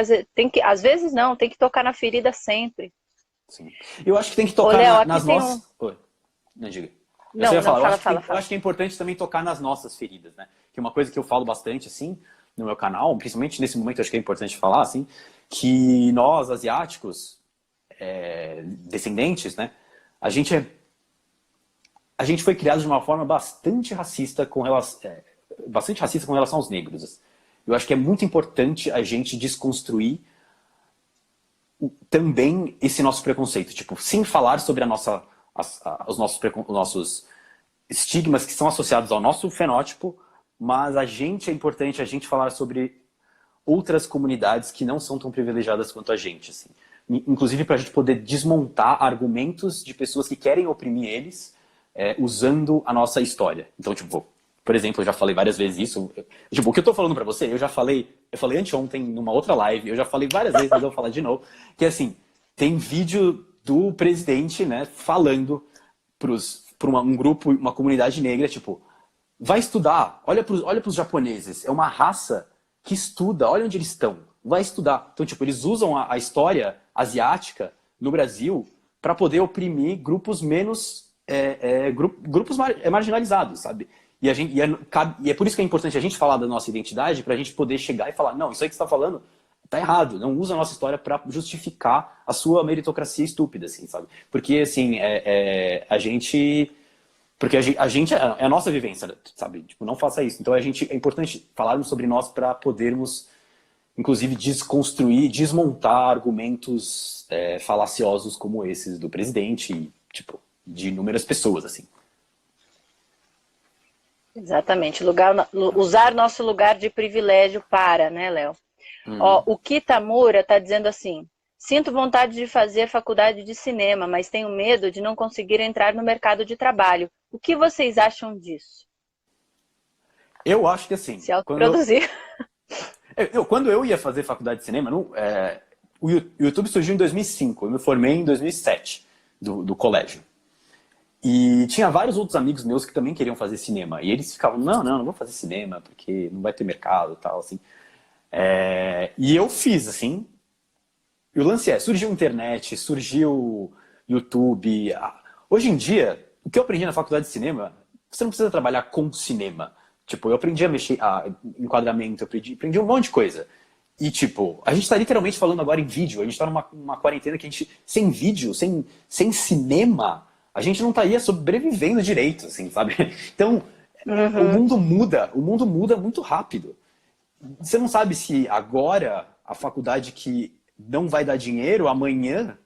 às vezes não, tem que tocar na ferida sempre. Sim. Eu acho que tem que tocar Léo, nas nossas... Oi, não diga. Fala. Eu acho que é importante também tocar nas nossas feridas, né? Que é uma coisa que eu falo bastante, assim, no meu canal, principalmente nesse momento, eu acho que é importante falar, assim, que nós, asiáticos, descendentes, né? A gente foi criado de uma forma bastante racista com relação aos negros. Eu acho que é muito importante a gente desconstruir também esse nosso preconceito. Tipo, sem falar sobre os nossos estigmas que são associados ao nosso fenótipo, mas é importante a gente falar sobre outras comunidades que não são tão privilegiadas quanto a gente. Assim. Inclusive para a gente poder desmontar argumentos de pessoas que querem oprimir eles, usando a nossa história. Então, tipo, por exemplo, eu já falei várias vezes isso. Tipo, o que eu tô falando pra você, eu falei anteontem numa outra live, eu já falei várias vezes, mas eu vou falar de novo, que assim, tem vídeo do presidente, né, falando pra um grupo, uma comunidade negra, tipo, vai estudar, olha pros japoneses, é uma raça que estuda, olha onde eles estão, vai estudar. Então, tipo, eles usam a história asiática no Brasil pra poder oprimir grupos menos... grupos marginalizados, sabe? E é por isso que é importante a gente falar da nossa identidade, pra gente poder chegar e falar, não, isso aí que você tá falando tá errado, não usa a nossa história pra justificar a sua meritocracia estúpida, assim, sabe? Porque, assim, porque a gente é a nossa vivência, sabe? Tipo, não faça isso. Então é importante falarmos sobre nós pra podermos, inclusive, desconstruir, desmontar argumentos falaciosos como esses do presidente e, tipo, de inúmeras pessoas, assim. Exatamente. Usar nosso lugar de privilégio para, né, Léo? Ó, o Kitamura está dizendo assim: sinto vontade de fazer faculdade de cinema, mas tenho medo de não conseguir entrar no mercado de trabalho. O que vocês acham disso? Eu acho que assim... Se autoproduzir. Quando eu ia fazer faculdade de cinema, o YouTube surgiu em 2005, eu me formei em 2007 do colégio. E tinha vários outros amigos meus que também queriam fazer cinema. E eles ficavam, não vou fazer cinema, porque não vai ter mercado e tal, assim. E eu fiz, assim. E o lance surgiu a internet, surgiu YouTube. Hoje em dia, o que eu aprendi na faculdade de cinema, você não precisa trabalhar com cinema. Tipo, eu aprendi a mexer, enquadramento, eu aprendi um monte de coisa. E, tipo, a gente tá literalmente falando agora em vídeo. A gente tá numa quarentena que a gente, sem vídeo, sem cinema, a gente não estaria sobrevivendo direito, assim, sabe? Então, Uhum. o mundo muda muito rápido. Você não sabe se agora a faculdade que não vai dar dinheiro, amanhã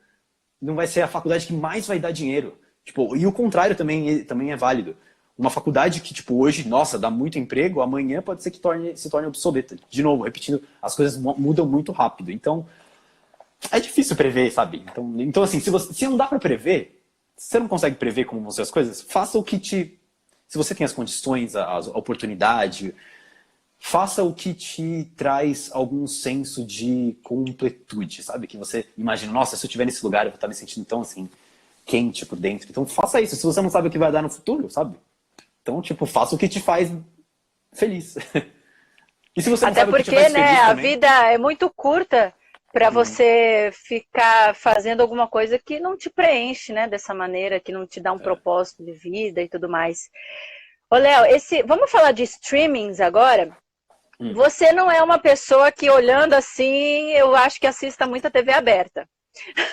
não vai ser a faculdade que mais vai dar dinheiro. Tipo, e o contrário também é válido. Uma faculdade que, tipo, hoje, nossa, dá muito emprego, amanhã pode ser que se torne obsoleta. De novo, repetindo, as coisas mudam muito rápido. Então, é difícil prever, sabe? Então assim, se não dá para prever, se você não consegue prever como vão ser as coisas, faça o que te... Se você tem as condições, a oportunidade, faça o que te traz algum senso de completude, sabe? Que você imagina, nossa, se eu estiver nesse lugar, eu vou estar me sentindo tão assim, quente por dentro. Então faça isso. Se você não sabe o que vai dar no futuro, sabe? Então, tipo, faça o que te faz feliz. E se você não Até sabe o que te porque, faz né, feliz a também... vida é muito curta para você ficar fazendo alguma coisa que não te preenche, né, dessa maneira, que não te dá um propósito de vida e tudo mais. Ô, Léo, vamos falar de streamings agora? Hum, Você não é uma pessoa que, olhando assim, eu acho que assista muita TV aberta.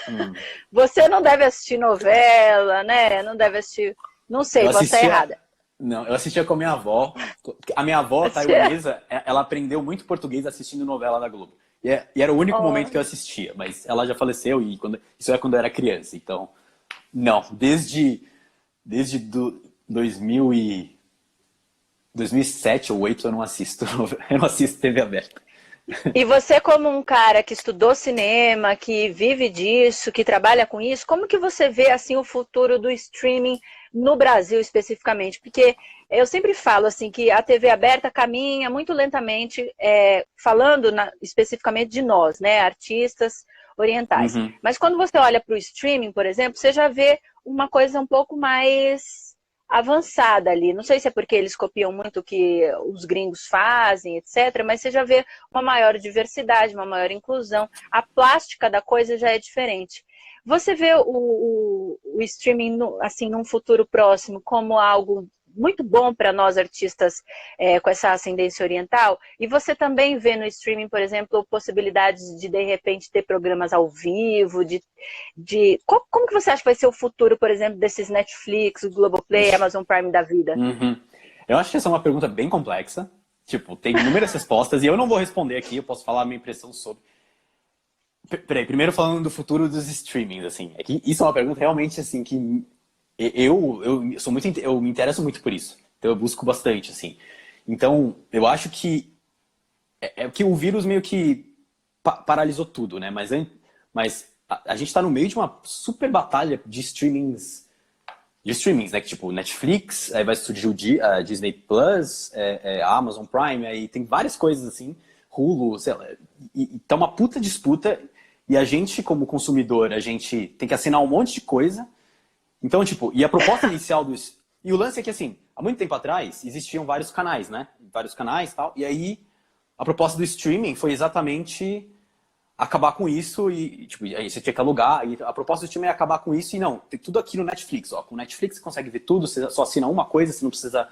hum. Você não deve assistir novela, né? Não deve assistir. Não Eu sei, posso estar assistia... errada. Não, eu assistia com a minha avó. A minha avó taiwanesa, ela aprendeu muito português assistindo novela da Globo. E era o único momento que eu Oh. assistia, mas ela já faleceu e isso é quando eu era criança. Então, não, desde 2000 2007 ou 2008 eu não assisto, eu não assisto TV aberta. E você, como um cara que estudou cinema, que vive disso, que trabalha com isso, como que você vê assim o futuro do streaming no Brasil especificamente? Porque eu sempre falo assim que a TV aberta caminha muito lentamente, falando especificamente de nós, né, artistas orientais. Uhum. Mas quando você olha para o streaming, por exemplo, você já vê uma coisa um pouco mais avançada ali. Não sei se é porque eles copiam muito o que os gringos fazem, etc., mas você já vê uma maior diversidade, uma maior inclusão. A plástica da coisa já é diferente. Você vê o streaming, assim, num futuro próximo, como algo muito bom para nós artistas com essa ascendência oriental? E você também vê no streaming, por exemplo, possibilidades de repente, ter programas ao vivo, como que você acha que vai ser o futuro, por exemplo, desses Netflix, o Globoplay, Ixi. Amazon Prime da vida? Uhum. Eu acho que essa é uma pergunta bem complexa. Tipo, tem inúmeras respostas e eu não vou responder aqui, eu posso falar a minha impressão sobre. Peraí, primeiro falando do futuro dos streamings, assim. É que isso é uma pergunta realmente, assim, que eu me interesso muito por isso. Então eu busco bastante, assim. Então, eu acho que é que o vírus meio que paralisou tudo, né? Mas a gente tá no meio de uma super batalha de streamings, né? Que tipo, Netflix, aí vai surgir a Disney Plus, a Amazon Prime, aí tem várias coisas assim, Hulu, sei lá, e tá uma puta disputa, e a gente, como consumidor, a gente tem que assinar um monte de coisa. Então, tipo, e a proposta inicial dos. E o lance é que, assim, há muito tempo atrás existiam vários canais, né? Vários canais e tal, e aí a proposta do streaming foi exatamente acabar com isso tipo, aí você tinha que alugar. E a proposta do time é acabar com isso e não, tem tudo aqui no Netflix. Ó. Com o Netflix você consegue ver tudo, você só assina uma coisa, você não precisa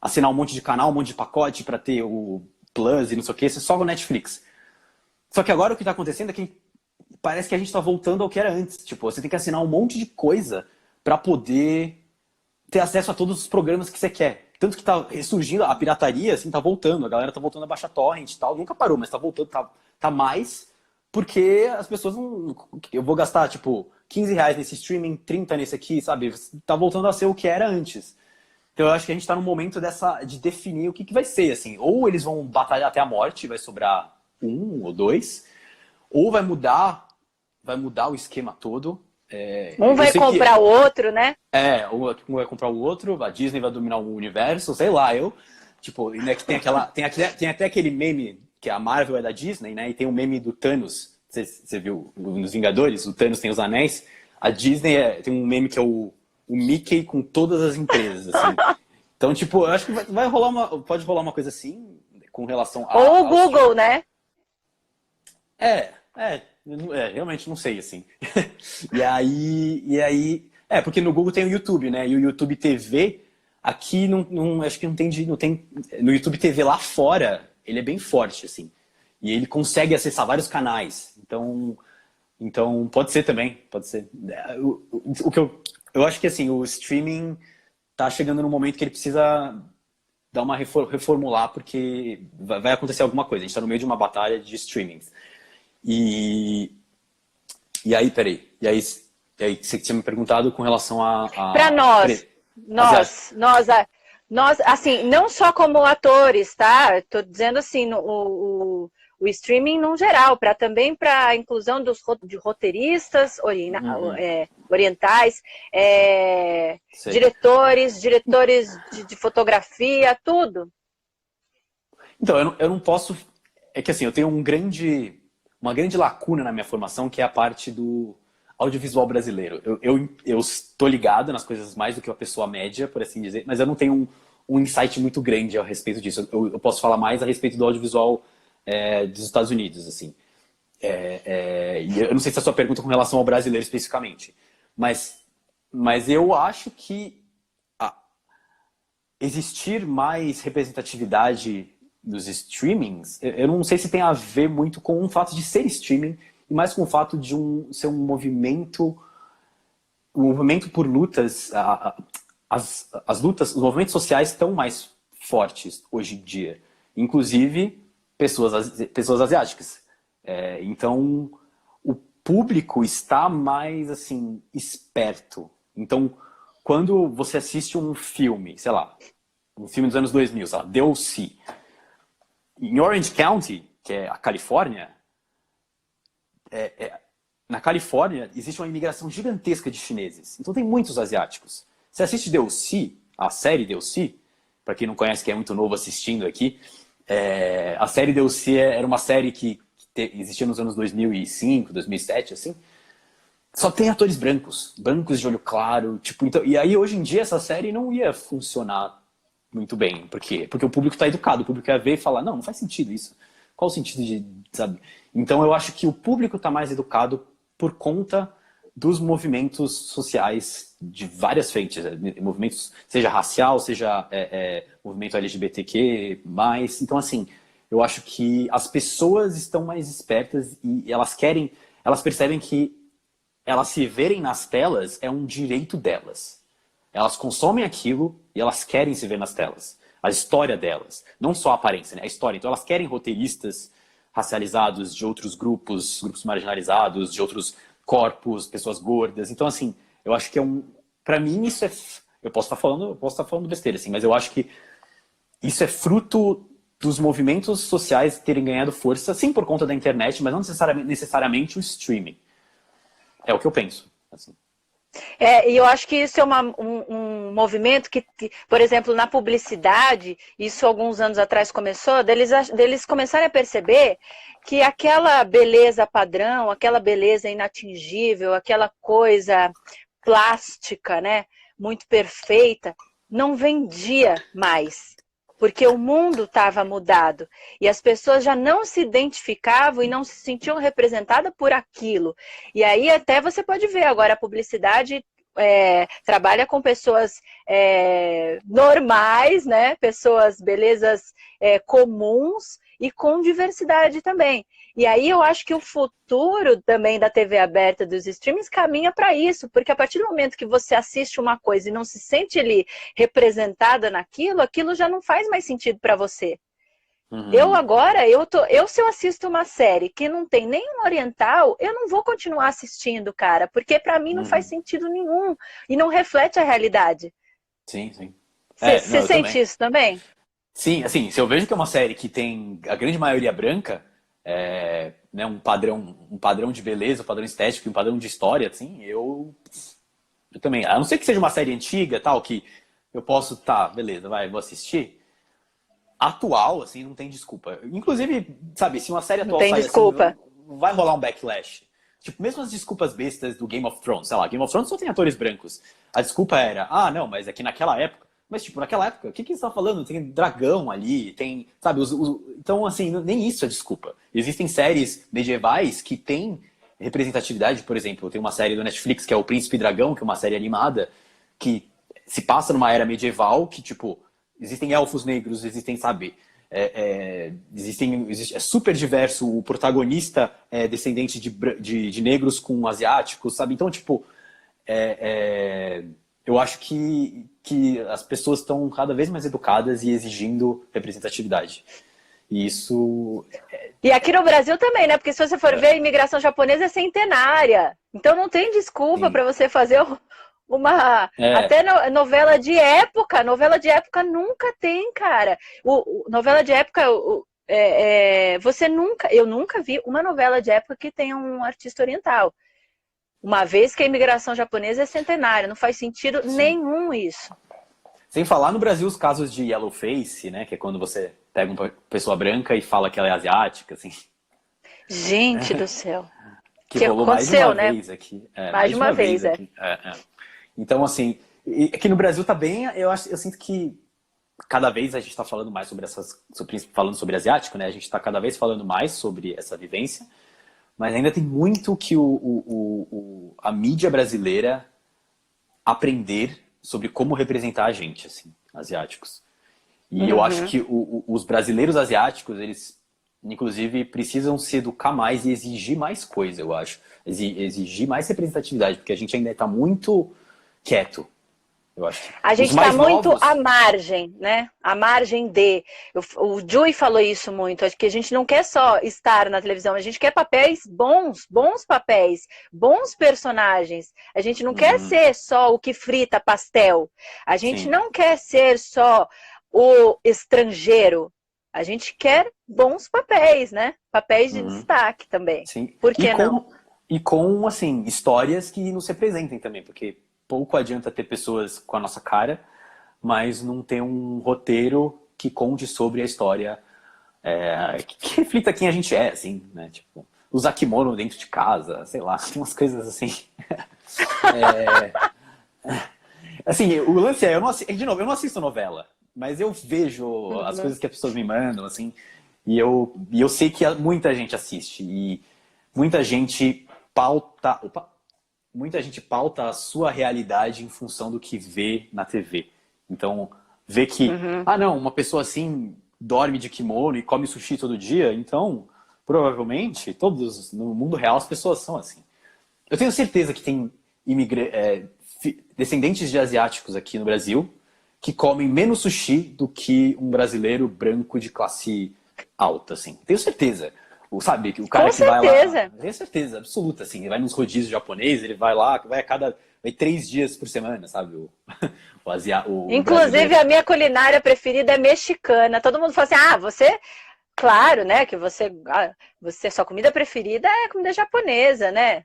assinar um monte de canal, um monte de pacote para ter o Plus e não sei o que, você só o Netflix. Só que agora o que está acontecendo é que parece que a gente está voltando ao que era antes. Tipo, você tem que assinar um monte de coisa para poder ter acesso a todos os programas que você quer. Tanto que tá ressurgindo a pirataria, assim, tá voltando. A galera tá voltando a baixar torrent e tal. Nunca parou, mas tá voltando, tá mais. Porque as pessoas não... Eu vou gastar, tipo, R$ 15 nesse streaming, 30 nesse aqui, sabe? Tá voltando a ser o que era antes. Então eu acho que a gente tá no momento de definir o que vai ser, assim. Ou eles vão batalhar até a morte, vai sobrar um ou dois. Ou vai mudar o esquema todo. Um Eu vai sei que comprar o outro, né? um vai comprar o outro, a Disney vai dominar o universo, sei lá, tipo, né, que tem até aquele meme que a Marvel é da Disney, né? E tem o meme do Thanos, você viu nos Vingadores, o Thanos tem os anéis, a Disney tem um meme que é o Mickey com todas as empresas, assim. Então, tipo, eu acho que pode rolar uma coisa assim, com relação Ou o aos Google, né? realmente não sei, assim. Porque no Google tem o YouTube, né? E o YouTube TV, aqui acho que não tem, no YouTube TV lá fora, ele é bem forte, assim. E ele consegue acessar vários canais. Então pode ser também, pode ser. O que eu acho que assim, o streaming tá chegando num momento que ele precisa dar uma reformular, porque vai acontecer alguma coisa. A gente tá no meio de uma batalha de streamings. E aí, peraí. E aí você tinha me perguntado com relação Para nós, assim, não só como atores, tá? Estou dizendo assim, o streaming no geral, também para a inclusão de roteiristas orientais, diretores de fotografia, tudo. Então, eu não posso... É que assim, eu tenho uma grande lacuna na minha formação, que é a parte do audiovisual brasileiro. Eu estou ligado nas coisas mais do que uma pessoa média, por assim dizer, mas eu não tenho um insight muito grande a respeito disso. Eu posso falar mais a respeito do audiovisual dos Estados Unidos, assim. E eu não sei se a sua pergunta é com relação ao brasileiro especificamente, mas eu acho que existir mais representatividade dos streamings, eu não sei se tem a ver muito com o fato de ser streaming, e mais com o fato de ser um movimento por lutas. As lutas, os movimentos sociais estão mais fortes hoje em dia, inclusive pessoas asiáticas. Então, o público está mais assim esperto. Então, quando você assiste um filme, sei lá, um filme dos anos 2000, sei lá, The O.C., em Orange County, que é a Califórnia, na Califórnia existe uma imigração gigantesca de chineses. Então tem muitos asiáticos. Você assiste The O.C., a série The O.C., para quem não conhece, que é muito novo assistindo aqui, a série The O.C. era uma série que existia nos anos 2005, 2007, assim. Só tem atores brancos de olho claro. Tipo, então, e aí, hoje em dia, essa série não ia funcionar muito bem. Por quê? Porque o público está educado. O público ia ver e falar, não faz sentido isso. Qual o sentido de, sabe? Então, eu acho que o público está mais educado por conta dos movimentos sociais de várias frentes. Movimentos, seja racial, seja movimento LGBTQ+. Então, assim, eu acho que as pessoas estão mais espertas e elas percebem que elas se verem nas telas é um direito delas. Elas consomem aquilo e elas querem se ver nas telas. A história delas, não só a aparência, né? A história. Então elas querem roteiristas racializados de outros grupos marginalizados, de outros corpos, pessoas gordas. Então, assim, eu acho que pra mim isso é... Eu posso estar falando besteira, assim, mas eu acho que isso é fruto dos movimentos sociais terem ganhado força, sim, por conta da internet, mas não necessariamente o streaming. É o que eu penso. Assim. E eu acho que isso é um movimento que, por exemplo, na publicidade, isso alguns anos atrás começou, deles começarem a perceber que aquela beleza padrão, aquela beleza inatingível, aquela coisa plástica, né, muito perfeita, não vendia mais. Porque o mundo estava mudado e as pessoas já não se identificavam e não se sentiam representadas por aquilo. E aí até você pode ver agora a publicidade trabalha com pessoas normais, né? Pessoas, belezas comuns e com diversidade também. E aí eu acho que o futuro também da TV aberta, dos streamings, caminha para isso, porque a partir do momento que você assiste uma coisa e não se sente ali representada naquilo, aquilo já não faz mais sentido para você. Uhum. Se eu assisto uma série que não tem nenhum oriental, eu não vou continuar assistindo, cara, porque para mim não faz sentido nenhum e não reflete a realidade. Sim, sim. Você sente também isso também? Sim, assim, se eu vejo que é uma série que tem a grande maioria branca, né, um padrão de beleza, um padrão estético, um padrão de história, assim, eu também, a não ser que seja uma série antiga, tal, que eu posso, beleza, vou assistir. Atual, assim, não tem desculpa. Inclusive, sabe, se uma série atual sair desculpa. Assim, vai rolar um backlash. Tipo, mesmo as desculpas bestas do Game of Thrones, sei lá, Game of Thrones só tem atores brancos. A desculpa era, não, mas é que naquela época... Mas, tipo, naquela época, o que você tá falando? Tem dragão ali, tem, sabe, então, assim, nem isso é desculpa. Existem séries medievais que têm representatividade, por exemplo, tem uma série do Netflix que é O Príncipe Dragão, que é uma série animada, que se passa numa era medieval, que, tipo, existem elfos negros, existem, sabe, É super diverso, o protagonista é descendente de negros com asiáticos, sabe? Então, tipo, eu acho que as pessoas estão cada vez mais educadas e exigindo representatividade. E isso... E aqui no Brasil também, né? Porque se você for ver, a imigração japonesa é centenária. Então não tem desculpa para você fazer uma... Até novela de época. Novela de época nunca tem, cara. Novela de época... Eu nunca vi uma novela de época que tenha um artista oriental. Uma vez que a imigração japonesa é centenária. Não faz sentido nenhum isso. Sem falar no Brasil os casos de yellowface, né? Que é quando você pega uma pessoa branca e fala que ela é asiática, assim. Gente do céu. Que rolou mais de uma vez aqui. Mais de uma vez, aqui. Então, assim, aqui no Brasil tá bem, eu sinto que cada vez a gente está falando mais falando sobre asiático, né? A gente está cada vez falando mais sobre essa vivência, mas ainda tem muito que a mídia brasileira aprender sobre como representar a gente, assim, asiáticos. E eu acho que os brasileiros asiáticos, eles, inclusive, precisam se educar mais e exigir mais coisa, eu acho. Exigir mais representatividade, porque a gente ainda está muito quieto, eu acho. A gente está muito à margem, né? À margem de... O Jui falou isso muito, acho que a gente não quer só estar na televisão, a gente quer papéis bons papéis, bons personagens. A gente não quer ser só o que frita pastel. A gente não quer ser só o estrangeiro. A gente quer bons papéis, né? Papéis de destaque também. Sim. Por que não? E com, assim, histórias que nos representem também, porque pouco adianta ter pessoas com a nossa cara, mas não ter um roteiro que conte sobre a história, que reflita quem a gente é, assim, né? Tipo, usar kimono dentro de casa, sei lá, umas coisas assim. Assim, o lance é, de novo, eu não assisto novela, mas eu vejo as coisas que as pessoas me mandam, assim, e eu sei que muita gente assiste, e muita gente pauta a sua realidade em função do que vê na TV. Então, vê que, não, uma pessoa assim dorme de kimono e come sushi todo dia, então, provavelmente, no mundo real, as pessoas são assim. Eu tenho certeza que tem descendentes de asiáticos aqui no Brasil que comem menos sushi do que um brasileiro branco de classe alta, assim. Tenho certeza. Sabe, o cara que vai lá... Tenho certeza, absoluta, assim. Ele vai nos rodízios japoneses, ele vai lá, vai 3 dias por semana, sabe? Inclusive, a minha culinária preferida é mexicana. Todo mundo fala assim, você... Claro, né, que sua comida preferida é comida japonesa, né?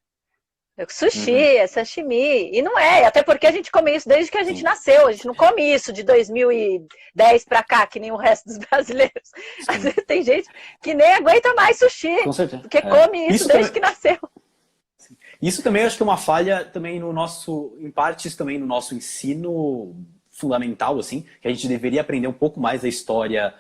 Sushi, sashimi. E não é, até porque a gente come isso desde que a gente nasceu. A gente não come isso de 2010 pra cá, que nem o resto dos brasileiros. Às vezes tem gente que nem aguenta mais sushi. Com certeza. Porque come isso desde que nasceu. Isso também eu acho que é uma falha também em partes também no nosso ensino fundamental, assim, que a gente deveria aprender um pouco mais a história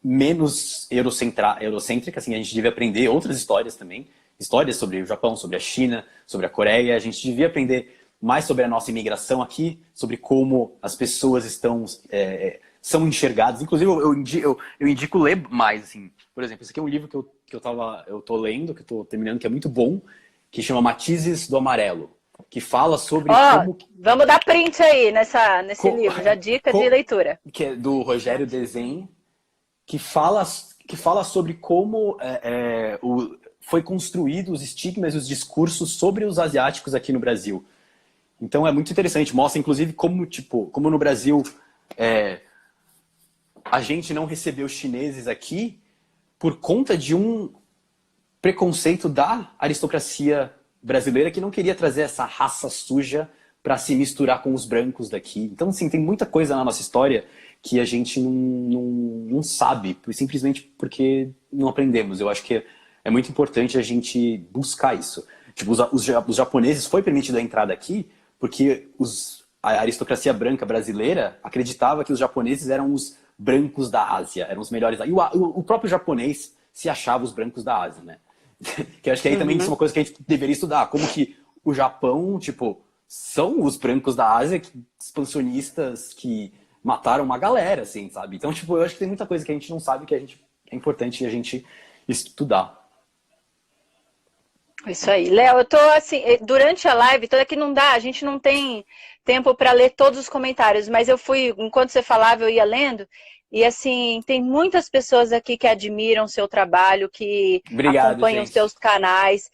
menos eurocêntrica, assim, a gente devia aprender outras histórias também. Histórias sobre o Japão, sobre a China, sobre a Coreia. A gente devia aprender mais sobre a nossa imigração aqui, sobre como as pessoas são enxergadas. Inclusive, eu indico ler mais. Assim. Por exemplo, esse aqui é um livro que eu tô lendo, que eu tô terminando, que é muito bom, que chama Matizes do Amarelo, que fala sobre como... Vamos dar print aí nesse livro, já dica de leitura. Que é do Rogério Dezen, que fala sobre como foi construído os estigmas e os discursos sobre os asiáticos aqui no Brasil. Então é muito interessante, mostra inclusive como no Brasil a gente não recebeu chineses aqui por conta de um preconceito da aristocracia brasileira que não queria trazer essa raça suja para se misturar com os brancos daqui. Então, assim, tem muita coisa na nossa história que a gente não sabe, simplesmente porque não aprendemos. Eu acho que é muito importante a gente buscar isso. Tipo, os japoneses foi permitido a entrada aqui porque a aristocracia branca brasileira acreditava que os japoneses eram os brancos da Ásia, eram os melhores. E o próprio japonês se achava os brancos da Ásia, né? Que eu acho que aí também isso é uma coisa que a gente deveria estudar. Como que o Japão, são os brancos da Ásia, expansionistas, que mataram uma galera, assim, sabe? Então, tipo, eu acho que tem muita coisa que a gente não sabe que é importante a gente estudar. Isso aí. Léo, eu tô assim, durante a live, toda que não dá, a gente não tem tempo para ler todos os comentários, mas eu fui, enquanto você falava, eu ia lendo, e assim, tem muitas pessoas aqui que admiram o seu trabalho, que Obrigado, acompanham os seus gente. canais,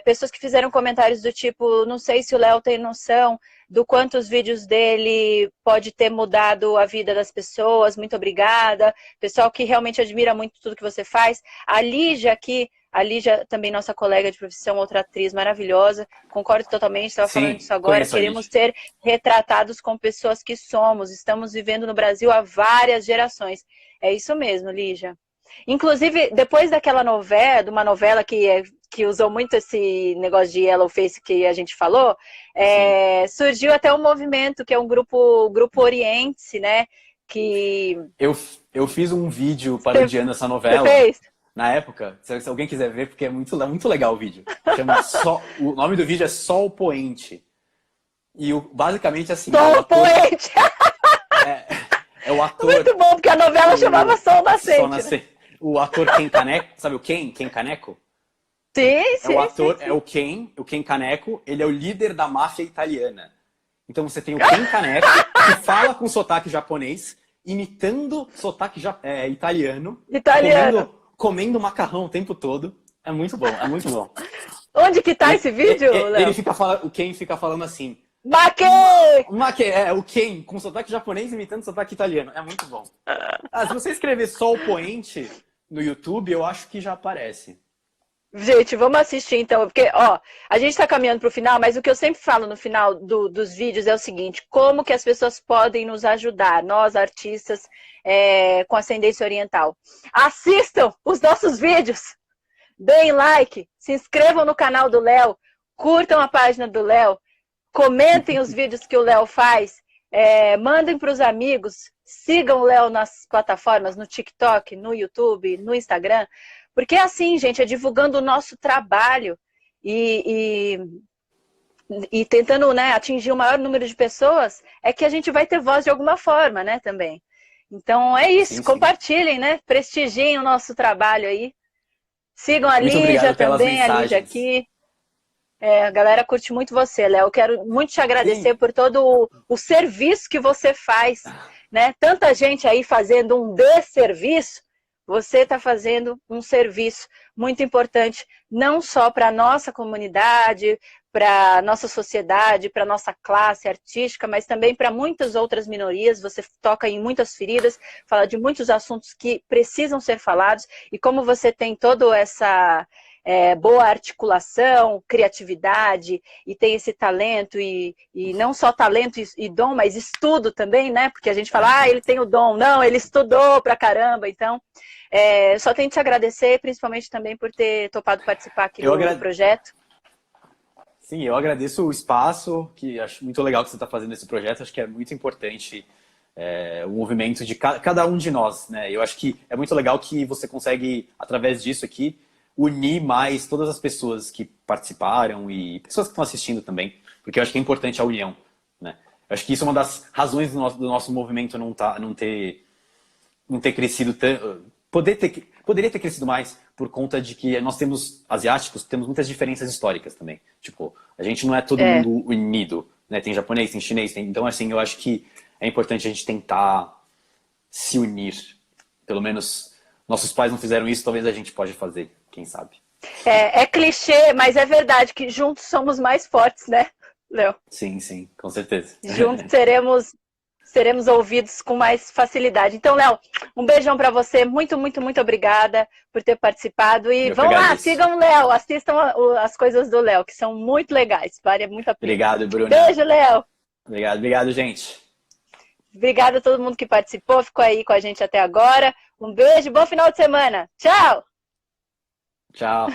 pessoas que fizeram comentários do tipo, não sei se o Léo tem noção do quanto os vídeos dele pode ter mudado a vida das pessoas, muito obrigada. Pessoal que realmente admira muito tudo que você faz. A Lígia aqui, a Lígia, também nossa colega de profissão, outra atriz maravilhosa, concordo totalmente, estava falando Sim, disso agora, conheço a queremos Liz. ser retratados como pessoas que somos, estamos vivendo no Brasil há várias gerações. É isso mesmo, Lígia. Inclusive, depois daquela novela, de uma novela que usou muito esse negócio de yellow face que a gente falou, Sim. surgiu até um movimento, que é um grupo Oriente, né? Que Eu fiz um vídeo você parodiando essa novela fez? na época, se alguém quiser ver, porque é muito legal o vídeo. Chama o nome do vídeo é Sol Poente. E basicamente assim, Sol Poente! é, é o ator. Muito bom, porque a novela chamava Sol Sol Nascente, né? Nascente. O ator Ken Caneco, sabe o Ken? Ken Caneco? Sim, É o sim, sim, ator, é sim. o Ken Caneco, ele é o líder da máfia italiana. Então você tem o Ken Caneco, que fala com sotaque japonês, imitando sotaque italiano, Italiano. comendo macarrão o tempo todo. É muito bom, é muito bom. Onde que tá esse vídeo, Ele Léo? fica falando, o Ken fica falando assim. Maquê! O Ken com sotaque japonês imitando sotaque italiano. É muito bom. Se você escrever Sol Poente no YouTube, eu acho que já aparece. Gente, vamos assistir então, porque, ó, a gente tá caminhando pro final, mas o que eu sempre falo no final dos vídeos é o seguinte, como que as pessoas podem nos ajudar, nós, artistas, com ascendência oriental. Assistam os nossos vídeos, deem like, se inscrevam no canal do Léo, curtam a página do Léo, comentem os vídeos que o Léo faz, mandem para os amigos, sigam o Léo nas plataformas, no TikTok, no YouTube, no Instagram, porque é assim, gente, é divulgando o nosso trabalho e tentando, né, atingir o maior número de pessoas, é que a gente vai ter voz de alguma forma, né, também. Então é isso, Sim, sim. compartilhem, né, prestigiem o nosso trabalho aí. Sigam a Muito Lígia obrigado pelas também, a Lígia mensagens. aqui. A galera curte muito você, Léo. Eu quero muito te agradecer Sim. por todo o serviço que você faz, né? Tanta gente aí fazendo um desserviço, você está fazendo um serviço muito importante, não só para a nossa comunidade, para a nossa sociedade, para a nossa classe artística, mas também para muitas outras minorias. Você toca em muitas feridas, fala de muitos assuntos que precisam ser falados, e como você tem toda essa boa articulação, criatividade, e tem esse talento, e não só talento e dom, mas estudo também, né? Porque a gente fala, ele tem o dom. Não, ele estudou pra caramba. Então, só tenho que te agradecer, principalmente também por ter topado participar aqui do projeto. Sim, eu agradeço o espaço, que acho muito legal que você está fazendo esse projeto, acho que é muito importante o movimento de cada um de nós, né? Eu acho que é muito legal que você consegue, através disso aqui, unir mais todas as pessoas que participaram e pessoas que estão assistindo também, porque eu acho que é importante a união, né? Eu acho que isso é uma das razões do nosso movimento não ter crescido tanto. Poderia ter crescido mais por conta de que nós temos asiáticos, temos muitas diferenças históricas também. Tipo, a gente não é todo mundo unido, né? Tem japonês, tem chinês, então assim, eu acho que é importante a gente tentar se unir. Pelo menos nossos pais não fizeram isso, talvez a gente pode fazer, quem sabe. É clichê, mas é verdade que juntos somos mais fortes, né, Léo? Sim, sim, com certeza. Juntos seremos ouvidos com mais facilidade. Então, Léo, um beijão para você. Muito, muito, muito obrigada por ter participado. E Eu que vão lá, agradeço. sigam o Léo, assistam as coisas do Léo, que são muito legais. Vale muito a pena. Obrigado, Bruna. Beijo, Léo. Obrigado, gente. Obrigada a todo mundo que participou, ficou aí com a gente até agora. Um beijo, bom final de semana. Tchau! Tchau.